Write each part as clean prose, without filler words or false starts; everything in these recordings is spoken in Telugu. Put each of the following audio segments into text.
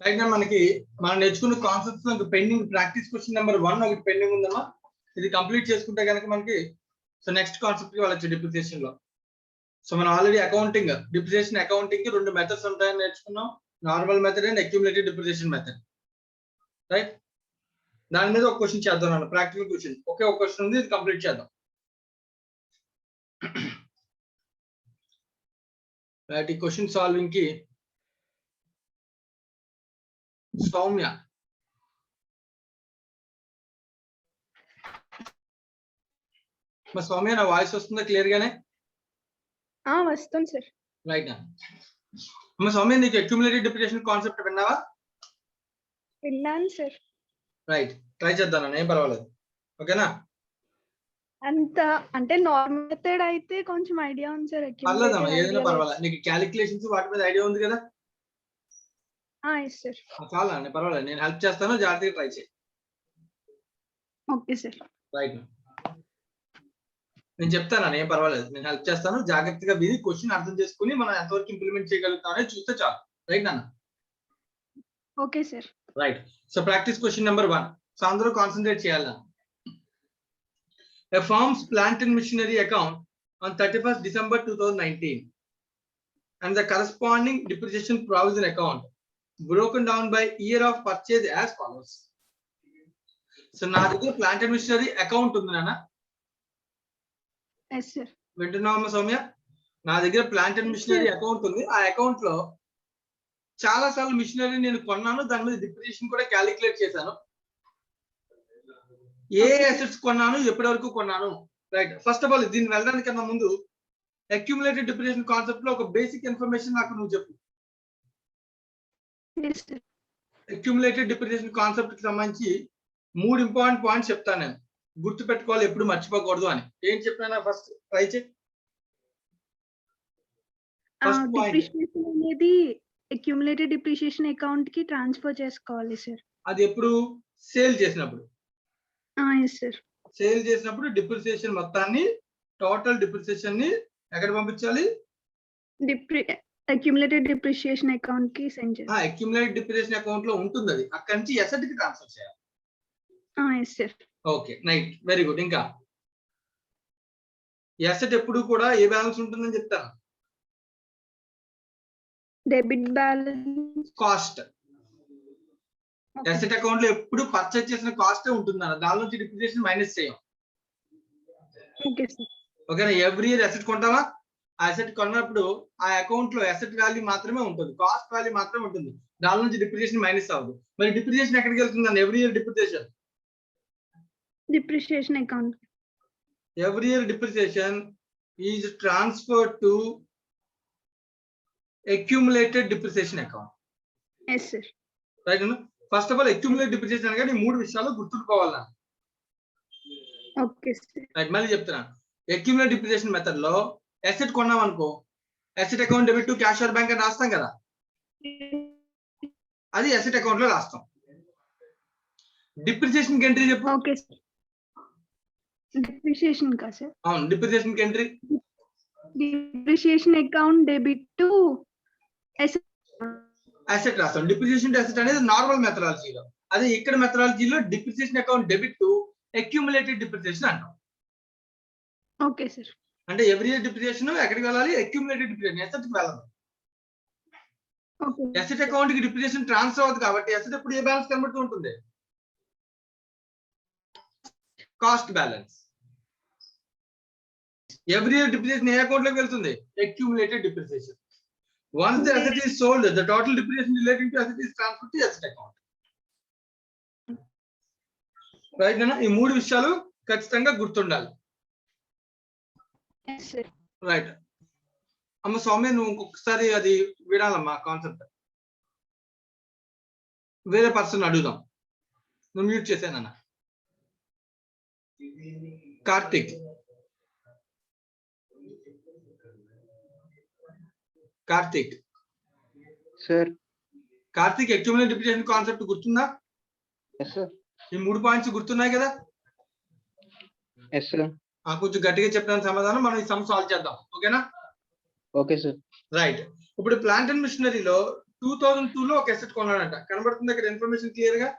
రైట్ నా మనకి మనం నేర్చుకున్న కాన్సెప్ట్స్ లో పెండింగ్ ప్రాక్టీస్ క్వశ్చన్ నెంబర్ 1 ఒకటి పెండింగ్ ఉందమ్మా. ఇది కంప్లీట్ చేసుకుంటే కనుక మనకి సో నెక్స్ట్ కాన్సెప్ట్ కి వెళ్ళొచ్చు డిప్రిసియేషన్ లో. సో మనం ఆల్రెడీ అకౌంటింగ్ డిప్రిసియేషన్ అకౌంటింగ్ కి 2 మెథడ్స్ ఉంటాయని నేర్చుకున్నాం, normal method and accumulated depreciation method. Right, దాని మీద ఒక క్వశ్చన్ చేద్దాం అన్న ప్రాక్టికల్ క్వశ్చన్. ఒకే ఒక క్వశ్చన్ ఉంది, ఇది కంప్లీట్ చేద్దాం. రైట్, ఈ క్వశ్చన్ సాల్వింగ్ కి సౌమ్య సౌమ్య నా వాయిస్ వస్తుందా క్లియర్ గానే? వస్తుంది సార్. రైట్ అమ్మ సౌమ్య, నీకు అక్యుములేటెడ్ డిప్రిసియేషన్ కాన్సెప్ట్ విన్నావా? విన్నాను సార్. రైట్, ట్రై చేద్దాం ఏం పర్వాలేదు, ఓకేనా? అంత అంటే నార్మల్ మెథడ్ అయితే కొంచెం ఐడియా ఉంది సార్. పర్లేదమ్మా, ఏదైనా పర్వాలేదు. నీకు క్యాలిక్యులేషన్స్ వాటి మీద ఐడియా ఉంది కదా? సార్ చాలా అండి, పర్వాలేదు, నేను హెల్ప్ చేస్తాను, జాగ్రత్తగా ట్రై చేయి. Okay sir. రైట్, నేను చెప్తాను ఏం పర్వాలేదు, నేను హెల్ప్ చేస్తాను, జాగ్రత్తగా విని క్వశ్చన్ అర్థం చేసుకుని మనం ఎంతవరకు ఇంప్లిమెంట్ చేయగలుగుతామని చూస్తే చాలు. రైట్ నాన్న? Okay sir. Right, so practice question number 1. So అందరూ కాన్సన్ట్రేట్ చేయాలి. A firm's plant and machinery account on 31st December 2019 and the corresponding depreciation provision account broken down by year of purchase as follows. So నా దగ్గర ప్లాంట్ అండ్ మిషనరీ అకౌంట్ ఉంది నాన్న. yes sir. వింటున్నావమ్మా సౌమ్య? నా దగ్గర ప్లాంట్ అండ్ మిషనరీ అకౌంట్ ఉంది. ఆ అకౌంట్ లో చాలా సార్లు మిషనరీ నేను కొన్నాను, దాని మీద డిప్రిసియేషన్ కూడా క్యాలిక్యులేట్ చేశాను. ఏ అసెట్స్ కొన్నాను, ఎప్పటి వరకు కొన్నాను. రైట్, ఫస్ట్ ఆఫ్ ఆల్ దీన్ని వెళ్ళడానికన్నా ముందు అక్యుములేటెడ్ డిప్రిసియేషన్ కాన్సెప్ట్ లో ఒక బేసిక్ ఇన్ఫర్మేషన్ నాకు నువ్వు చెప్పు. అక్యుములేటెడ్ డిప్రిసియేషన్ కాన్సెప్ట్ కి సంబంధించి 3 ఇంపార్టెంట్ పాయింట్స్ చెప్తాను నేను, గుర్తు పెట్టుకోవాలి, ఎప్పుడు మర్చిపోకూడదు అని. ఏం చెప్పినా ఫస్ట్ ట్రై చేయి. ఫస్ట్ పాయింట్, డిప్రిసియేషన్ అనేది అక్యుములేటెడ్ డిప్రిసియేషన్ అకౌంట్ కి ట్రాన్స్ఫర్ చేసుకోవాలి సార్. అది ఎప్పుడు? సేల్ చేసినప్పుడు. yes sir. సేల్ చేసినప్పుడు డిప్రిసియేషన్ మొత్తాన్ని, టోటల్ డిప్రిసియేషన్ ని ఎక్కడ పంపించాలి? అక్యుములేటెడ్ డిప్రిసియేషన్ అకౌంట్ కి సెండ్ చేయాలి. అక్యుములేటెడ్ డిప్రిసియేషన్ అకౌంట్ లో ఉంటుంది అది, అక్కడి నుంచి అసెట్ కి ట్రాన్స్ఫర్ చేయాలి. yes sir. Okay, right, very good. ఇంకా అసెట్ ఎప్పుడు కూడా ఏ బ్యాలెన్స్ ఉంటుందని చెప్తాను? Debit balance. Cost. Asset account లో ఎప్పుడు పర్చేజ్ చేసిన కాస్ట్ ఉంటుందన్న, దాని నుంచి డిప్రిసియేషన్ మైనస్ చేయం. Okay sir. ఓకేనా? ఎవ్రీ ఇయర్ అసెట్ కొంటావా? ఆ అసెట్ కొన్నప్పుడు ఆ అకౌంట్ లో అసెట్ వాల్యూ మాత్రమే ఉంటుంది, కాస్ట్ వాల్యూ మాత్రమే ఉంటుంది, దాని నుంచి డిప్రిసియేషన్ మైనస్ అవ్వదు. మరి డిప్రిసియేషన్ ఎక్కడికి వెళ్తుందన్న? Every year depreciation account. every year depreciation is transferred to accumulated depreciation account. yes sir. right? First of all, accumulated depreciation అనగా నీ 3 విషయాలు గుర్తుంచుకోవాలి. Okay sir. రైట్, మళ్ళీ చెప్తున్నా. accumulated depreciation మెథడ్ లో అసెట్ కొన్నాం అనుకో, asset account debit to cash or bank అని రాస్తాం కదా, అది అసెట్ అకౌంట్ లో రాస్తాం. డిప్రిసియేషన్ కి ఎంట్రీ చెప్పు. Okay sir. డిప్రిసియేషన్ కా సార్? అవును, డిప్రిసియేషన్ కి entry depreciation account debit to asset రాస్తాం. డిప్రిసియేషన్ టు అసెట్ అనేది నార్మల్ మెథడాలజీలో, అదే ఇక్కడ మెథడాలజీలో depreciation account debit to accumulated depreciation అంటాం. Okay sir. అంటే ఎవ్రీ ఇయర్ డిప్రిసియేషన్ ఎక్కడికి వెళ్ళాలి? అక్యుములేటెడ్ డిప్రిసియేషన్, అసెట్ కి వెళ్ళాలి. అసెట్ అకౌంట్ కి డిప్రిసియేషన్ ట్రాన్స్ఫర్ అవుతుంది కాబట్టి అసెట్ ఎప్పుడు ఏ బ్యాలెన్స్ కనబడుతూ ఉంటుంది? Cost balance. Every year depreciation ఏ అకౌంట్ లోకి వెళ్తుంది? Accumulated depreciation. Once the asset is sold, the total depreciation relating to asset is transferred to asset account. Right na? ఈ 3 విషయాలు ఖచ్చితంగా గుర్తుండాలి. yes sir. రైట్ అమ్మ సౌమ్య, నువ్వు ఇంకొకసారి అది వినాలమ్మా కాన్సెప్ట్. వేరే పర్సన్ అడుగుదాం. నువ్వు మ్యూట్ చేశానన్న. Karthik. Karthik sir. Karthik, accumulated depreciation concept గుర్తుందా? yes sir. ఈ 3 పాయింట్స్ గుర్తున్నాయి కదా? yes sir. కొంచెం గట్టిగా చెప్పిన సమాధానం మనం ఈ సమ్ సాల్వ్ చేద్దాం, ఓకేనా? Okay sir. రైట్, ఇప్పుడు ప్లాంట్ అండ్ మిషనరీలో 2002 లో ఒక అసెట్ కొన్నాడంట. కనబడుతుంది ఇక్కడ ఇన్ఫర్మేషన్ క్లియర్ గా.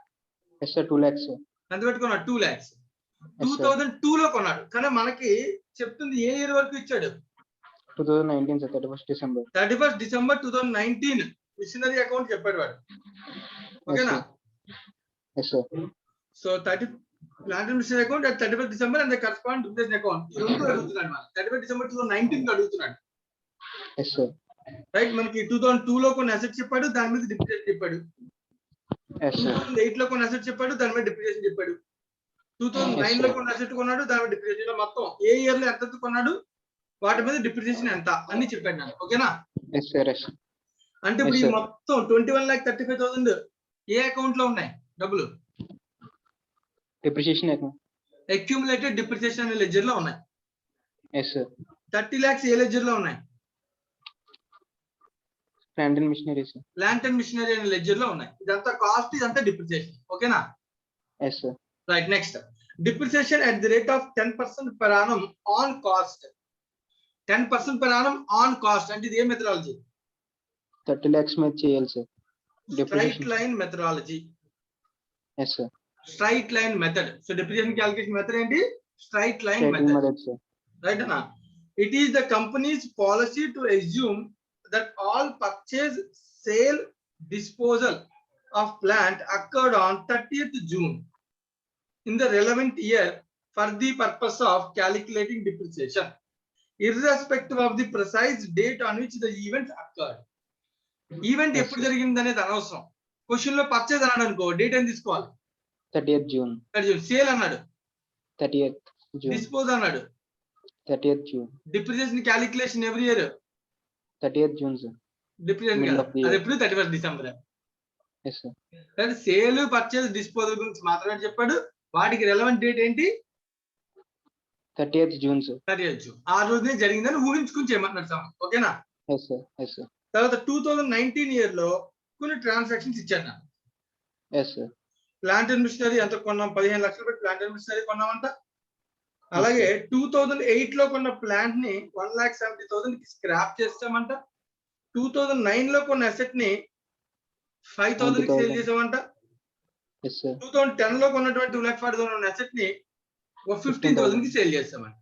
Yes, sir. 2 lakhs, sir. ఎంత పెట్టుకున్నాడు? 2 lakhs. Yes, sir. 2002 లో కొన్నాడు. కానీ మనకి చెప్తుంది ఏ ఇయర్ వరకు ఇచ్చాడు? 2019, sir. 31st December. 31st December 2019 machinery account చెప్పాడు వాడు. ఓకేనా? Yes, sir. So 30 plant and machinery account at 31st December and the corresponding depreciation account ఈ రెండు అడుగుతున్నాడు మనకి. 31st December 2019 అడుగుతున్నాడు. Yes, sir. రైట్. మనకి 2002 లో కొన్ని అసెట్ చెప్పాడు, దాని మీద డిప్రిసియేషన్ చెప్పాడు. Yes, sir. 2008 లో కొన్ని అసెట్ చెప్పాడు, దాని మీద డిప్రిసియేషన్ చెప్పాడు. 2009 లో కొన్ని అసెట్ కొన్నాడు, దాని మీద డిప్రిసియేషన్. మొత్తం ఏ ఇయర్ లో ఎంత కొన్నాడు, వాటి మీద డిప్రిసియేషన్ ఎంత అని చెప్పాడు నాకు. ఓకేనా? Yes, sir. Yes. అంటే ఇప్పుడు ఈ Yes, sir. మొత్తం 21,35,000 ఏ అకౌంట్ లో ఉన్నాయి డబ్బులు? Depreciation account. అక్యూములేటెడ్ డిప్రిసియేషన్ అనే లెడ్జర్ లో ఉన్నాయి. Yes, sir. 30 lakhs ఏ లెడ్జర్ లో ఉన్నాయి? Plant and machinery, sir. Plant and machinery అనే లెడ్జర్ లో ఉన్నాయి. ఇదంతా కాస్ట్, ఇదంతా డిప్రిసియేషన్. ఓకేనా? Yes, sir. Right. Next, depreciation at the rate of 10% per annum on cost. 10% per annum on cost అంటే ఇది ఏ మెథడాలజీ? 30 lakhs మీద చేయాలి, sir. Straight Depreciation. Line methodology. Yes, sir. Straight line method. So depreciation calculation method ఏంటి? Straight line Straight method. method, sir. Right అన్న? It is the company's policy to assume that all purchase, sale, disposal of plant occurred on 30th June in the relevant year for the purpose of calculating depreciation, irrespective of the precise date on which the event occurred. Event Yes, ఎప్పుడు sir. జరిగింది అనేది అనవసరం. క్వశ్చన్ లో పర్చేజ్ అన్నాడు అనుకో, డేట్ ఏం తీసుకోవాలి? 30th June. సేల్ అన్నాడు, 30th June. డిస్పోజ్ అన్నాడు, 30th June. Depreciation calculation every year 30th June, sir. Depreciation Middle కదా, of the year. అది ఎప్పుడు 31st December. Yes, sir. Sale, purchase, disposal గురించి మాత్రమే చెప్పాడు. వాటికి రెలవెంట్ డేట్ ఏంటి? 30th June, sir. 30th June. ఆ రోజునే జరిగిందని ఊహించుకుని చేయమన్నాడు సార్. ఓకేనా? Yes, sir. Yes, sir. తర్వాత 2019 ఇయర్ లో కొన్ని ట్రాన్సాక్షన్స్ ఇచ్చాను. Yes, sir. Plant and machinery ఎంత కొన్నాం? 15 లక్షలు పెట్టి ప్లాంట్ అండ్ మిషనరీ కొన్నామంట. అలాగే 2008 లో కొన్న ప్లాంట్ ని 1,70,000 కి స్క్రాప్ చేస్తామంట. 2009 లో కొన్న అసెట్ ని 5,000 కి సేల్ 90,000. చేసామంట. Yes, sir. 2010 లో కొన్నటువంటి 2,40,000 ఉన్న అసెట్ ని 15,000 కి సేల్ చేస్తామంట.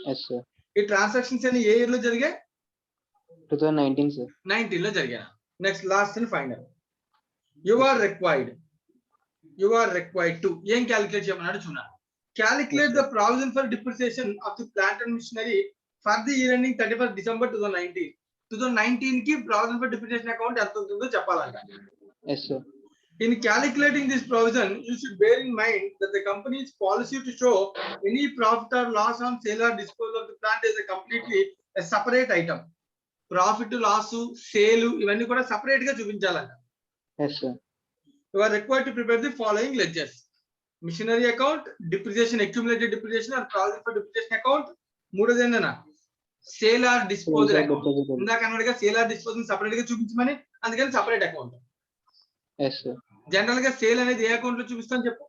Yes, sir. ఈ ట్రాన్సాక్షన్స్ అన్ని ఏ ఇయర్ లో జరిగాయి? 2019, sir. 19 లో జరిగాయి. Next, last and final, you are required to ఏం క్యాలిక్యులేట్ చేయమన్నాడు చూడండి. Calculate the provision for depreciation of the plant and machinery for the year ending 31st December 2019. 2019 కి ప్రావిజన్ ఫర్ డిప్రిసియేషన్ అకౌంట్ ఎంత ఉంటుందో చెప్పాలంట. Yes, sir. In calculating this provision, you should bear in mind that the company's policy to show any profit or loss on sale or disposal of the plant is a completely a separate item. Profit, loss, sale ఇవన్నీ కూడా సెపరేట్ గా చూపించాలంట. Yes, sir. You are required to prepare the following ledgers: machinery account, depreciation, accumulated depreciation or provision for depreciation account. మూడోది ఏంటన్నా? Sale are disposal account. ఇందాక అన్నట్టుగా సేల్ ఆర్ డిస్పోజల్ సెపరేట్ గా చూపించమని, అందుకని separate account. Yes, sir. General గా సేల్ అనేది ఏ అకౌంట్ లో చూపిస్తాను చెప్పు?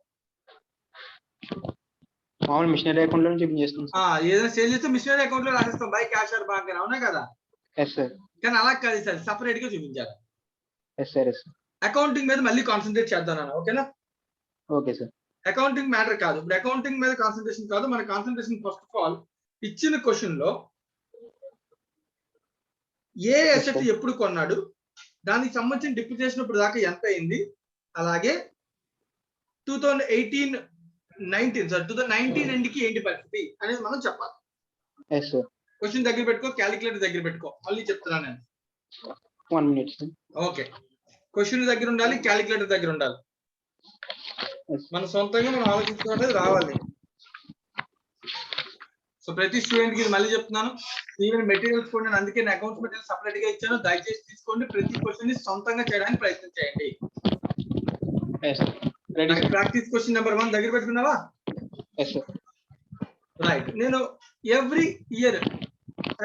మామూలు మిషనరీ అకౌంట్ లో చూపించేస్తాం, sir. ఏదైనా సేల్ చేస్తే మిషనరీ అకౌంట్ లో రాసేస్తాం, బై క్యాష్ ఆర్ బ్యాంక్ అని. అవునా కదా? Yes, sir. కానీ అలా కాదు సార్, సెపరేట్ గా చూపించాలి. Yes, sir. Yes, sir. Accounting మీద మళ్ళీ కాన్సన్ట్రేట్ చేద్దాం అన్న. ఓకేనా? Okay, sir. అకౌంటింగ్ మ్యాటర్ కాదు ఇప్పుడు, అకౌంటింగ్ మీద కాన్సన్ట్రేషన్ కాదు మన కాన్సన్ట్రేషన్. ఫస్ట్ ఆఫ్ ఆల్, ఇచ్చిన క్వశ్చన్ లో ఏ అసెట్ ఎప్పుడు కొన్నాడు, దానికి సంబంధించిన డిప్రిసియేషన్ ఇప్పుడు దాకా ఎంత అయింది, అలాగే 2019 ఎండ్కి ఏంటి పరిస్థితి అనేది మనం చెప్పాలి. Yes, sir. క్వశ్చన్ దగ్గర పెట్టుకో, క్యాలిక్యులేటర్ దగ్గర పెట్టుకో. మళ్ళీ చెప్తున్నాను నేను. 1 minute, sir. ఓకే, క్వశ్చన్ దగ్గర ఉండాలి, క్యాలిక్యులేటర్ దగ్గర ఉండాలి. Yes. మన సొంతంగా మనం ఆలోచించుకునేది రావాలి. సో ప్రతి స్టూడెంట్ కి మళ్ళీ చెప్తున్నాను, ఈవెన్ మెటీరియల్స్ కూడా నేను అందుకే అకౌంట్స్ మెటీరియల్ సపరేట్ గా ఇచ్చాను. దయచేసి తీసుకోండి, ప్రతి క్వశ్చన్ ని సొంతంగా చేయడానికి ప్రయత్నం చేయండి. Yes, sir. Ready, sir. Practice question number 1 దగ్గర పెట్టుకున్నావా? Yes, sir. రైట్. నేను ఎవ్రీ ఇయర్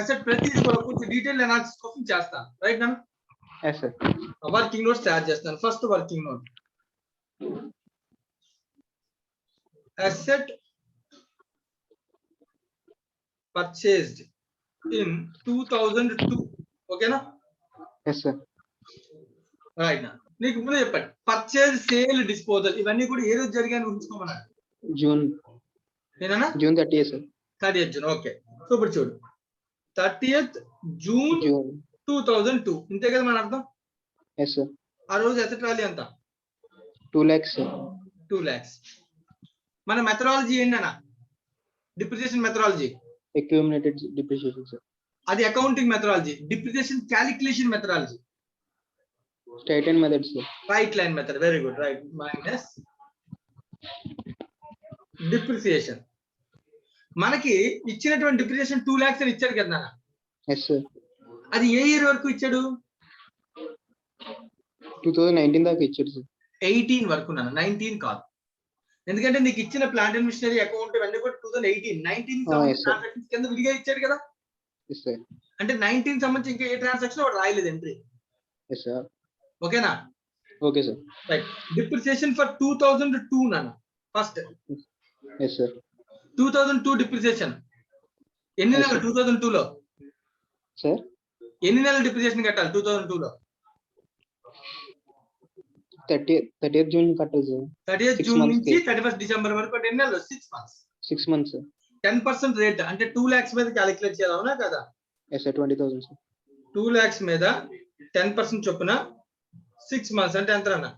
అసెట్ ప్రతి కూడా కొంచెం డీటెయిల్ అనాలిసిస్ కోసం చేస్తాను. రైట్ నా? Yes, sir. వర్కింగ్ నోట్స్ తయారు చేస్తాను. First working note, asset purchased in 2002. ఓకేనా? Yes, sir. రైట్ నా నీకు ముందు చెప్పండి పర్చేజ్ సేల్ డిస్పోజల్ ఇవన్నీ కూడా ఏ రోజు జరిగాయని ఉంచుకోమన్నాడు June నేనా 30th, sir. 30th June okay so ఇప్పుడు చూడు 30th June June. 2002 ఇంతే కదా మన అర్థం Yes, sir. ఆ రోజు అసెట్ వాల్యూ ఎంత 2 lakhs, sir. 2 lakhs మన మెథడాలజీ ఏంటన్నా depreciation methodology Accumulated depreciation, sir. అది accounting methodology depreciation calculation methodology Straight line method, sir. Right line method very good right minus depreciation మనకి ఇచ్చినటువంటి డిప్రిసియేషన్ 2 lakhs అని ఇచ్చాడు కదా నాన్న Yes, sir. అది ఏ ఇయర్ వరకు ఇచ్చాడు 2019 దాకా ఇచ్చారు, sir. 18 వరకు నాన్న 19 కాదు ఎందుకంటే నీకు ఇచ్చిన ప్లాంట్ అండ్ మిషనరీ అకౌంట్ ఇవన్నీ కూడా 2018 19 yes, sir. ట్రాన్సాక్షన్స్ కింద విడిగా ఇచ్చాడు కదా Yes, sir. అంటే 19 సంబంధించి ఇంకా ఏ ట్రాన్సాక్షన్ వాడు రాయలేదు ఎంట్రీ Yes, sir. ఓకేనా Okay, sir. Right depreciation for 2002 నాన్న ఫస్ట్ Yes, sir. 2002 డిప్రిసియేషన్ ఎన్ని Yes, నెలలు sir. 2002 లో Sir, ఎన్ని నెలలు డిప్రిసియేషన్ కట్టాలి 2002 లో 30th June కట్టాలి, sir. 30th Six June months నుంచి కి. 31st December వరకు అంటే ఎన్ని నెలలు 6 months 6 months, sir. 10% రేట్ అంటే 2 lakhs మీద క్యాలిక్యులేట్ చేయాలి అవునా కదా Yes, sir. 20,000, sir. 2 lakhs మీద 10% చొప్పున 6 months అంటే ఎంత అన్న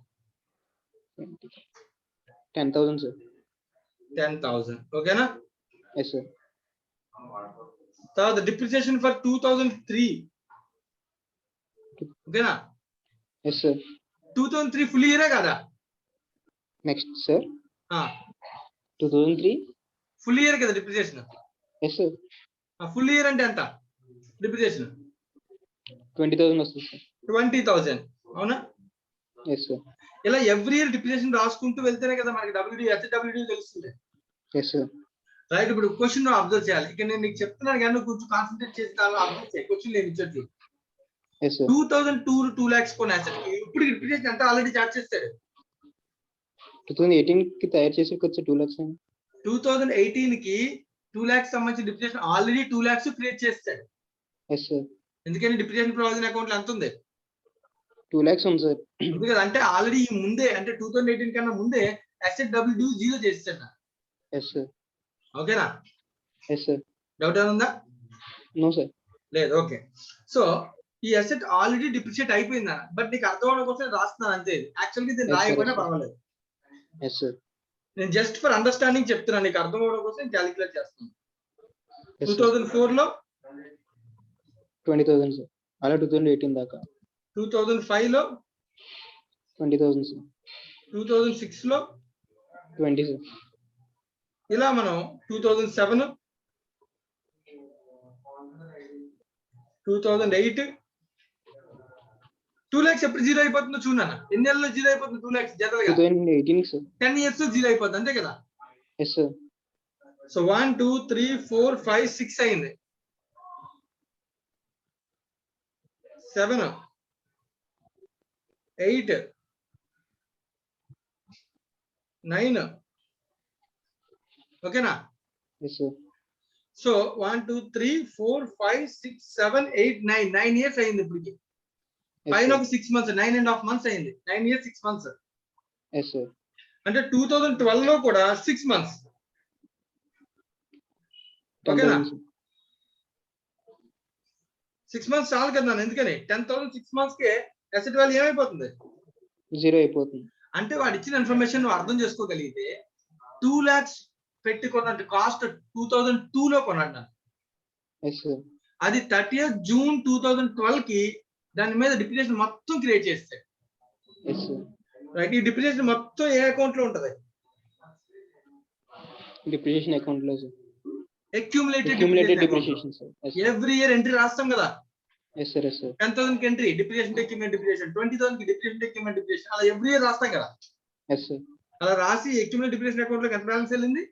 10,000, sir. 10,000 ఓకేనా Yes, sir. తర్వాత డిప్రిసియేషన్ ఫర్ 2003 ఓకేనా Yes, sir. 2003 ఫుల్ ఇయరే కదా Next, sir. 2003. ఫుల్ ఇయర్ కదా depreciation Yes, sir. Full year అంటే ఎంత డిప్రిసియేషన్ 20,000 వస్తుంది, sir. 20,000 అవునా Yes, sir. ఇలా ఎవ్రీ ఇయర్ డిప్రిసియేషన్ రాసుకుంటూ వెళ్తేనే కదా మనకి డబ్ల్యూడి తెలుస్తుంది Yes, sir. రైట్ ఇప్పుడు క్వశ్చన్ అబ్జర్వ్ చేయాలి ఇక నేను నీకు చెప్తున్నాను కానీ నువ్వు కొంచెం కాన్సన్ట్రేట్ చేసి దానిలో అబ్జర్వ్ చేయి క్వశ్చన్ నేను ఇచ్చొచ్చు Yes, sir. 2002 2 lakhs కొన్న asset కి ఇప్పుడు డిప్రిసియేషన్ ఎంత ఆల్రెడీ చార్జ్ చేస్తాడు 2018 కి తయారు చేసి వచ్చి 2 lakhs అండి. 2018 కి 2 lakhs సంబంధించిన డిప్రిసియేషన్ ఆల్రెడీ 2 lakhs క్రియేట్ చేస్తాడు Yes, sir. ఎందుకని డిప్రిసియేషన్ ప్రొవిజన్ అకౌంట్ లో ఎంత ఉంది 2 lakhs ఉంది, sir. ఉంది కదా అంటే ఆల్రెడీ ముందే అంటే 2018 కన్నా ముందే అసెట్ డబ్ల్యూ జీరో చేస్తాడు Yes, sir. ఓకేనా Yes, sir. డౌట్ ఏమైనా ఉందా No, sir. లేదు ఓకే సో ఈ అసెట్ ఆల్రెడీ డిప్రిషియేట్ అయిపోయిందా బట్ నీకు అర్థం అవడం కోసం రాస్తున్నాను అంతే యాక్చువల్గా ఇది Yes, sir. రాయకపోయినా పర్వాలేదు Yes, sir. నేను జస్ట్ ఫర్ అండర్స్టాండింగ్ చెప్తున్నాను నీకు అర్థం అవడం కోసం నేను క్యాలిక్యులేట్ చేస్తున్నాను Yes, sir. 2004 లో 20,000, sir. అలా 2018 దాకా 2005 లో 20,000, sir. 2006 లో 20, sir. ఇలా మనం 2007 2008 2 lakhs ఎప్పుడు జీరో అయిపోతుందో చూడన్నా ఎన్ని నెలల్లో జీరో అయిపోతుంది 2 lakhs జనరల్ గా 2018, sir. 10 years జీరో అయిపోతుంది అంతే కదా Yes, sir. సో 1 2 3 4 5 6 అయింది 7 8 9 ఓకేనా Yes, sir. సో 1 2 3 4 5 6 7 8 9 ఇయర్స్ అయింది ఇప్పటికి Yes, పైన sir. ఒక 6 months 9.5 months అయింది 9 years 6 months Yes, sir. అంటే 2012 లో కూడా 6 months ఓకేనా 10,000, sir. 6 months చాలు కదా నాన్న ఎందుకని 10,000 6 months కే అసెట్ వాల్యూ ఏమైపోతుంది జీరో అయిపోతుంది. అంటే వాడు ఇచ్చిన ఇన్ఫర్మేషన్ నువ్వు అర్థం చేసుకోగలిగితే 2 lakhs పెట్టి కొన్నట్టు కాస్ట్ 2002 లో కొన్నాడు Yes, sir. అది 30th June 2012 కి దాని మీద డిప్రిసియేషన్ మొత్తం క్రియేట్ చేస్తాడు Yes, sir. రైట్ ఈ డిప్రిసియేషన్ మొత్తం ఏ అకౌంట్ లో ఉంటది Depreciation account లో, sir. Accumulated Accumulated depreciation, sir. Yes, sir. Every year entry రాస్తాం కదా Yes, sir. Yes, sir. 10,000 కి ఎంట్రీ డిప్రిసియేషన్ ఎక్విప్మెంట్ డిప్రిసియేషన్ 20,000 కి డిప్రిసియేషన్ ఎక్విప్మెంట్ డిప్రిసియేషన్ అలా ఎవ్రీ ఇయర్ రాస్తాం కదా Yes, sir. అలా రాసి అక్యూములేటెడ్ డిప్రిసియేషన్ అకౌంట్ లో ఎంత బ్యాలెన్స్ వెళ్ళింది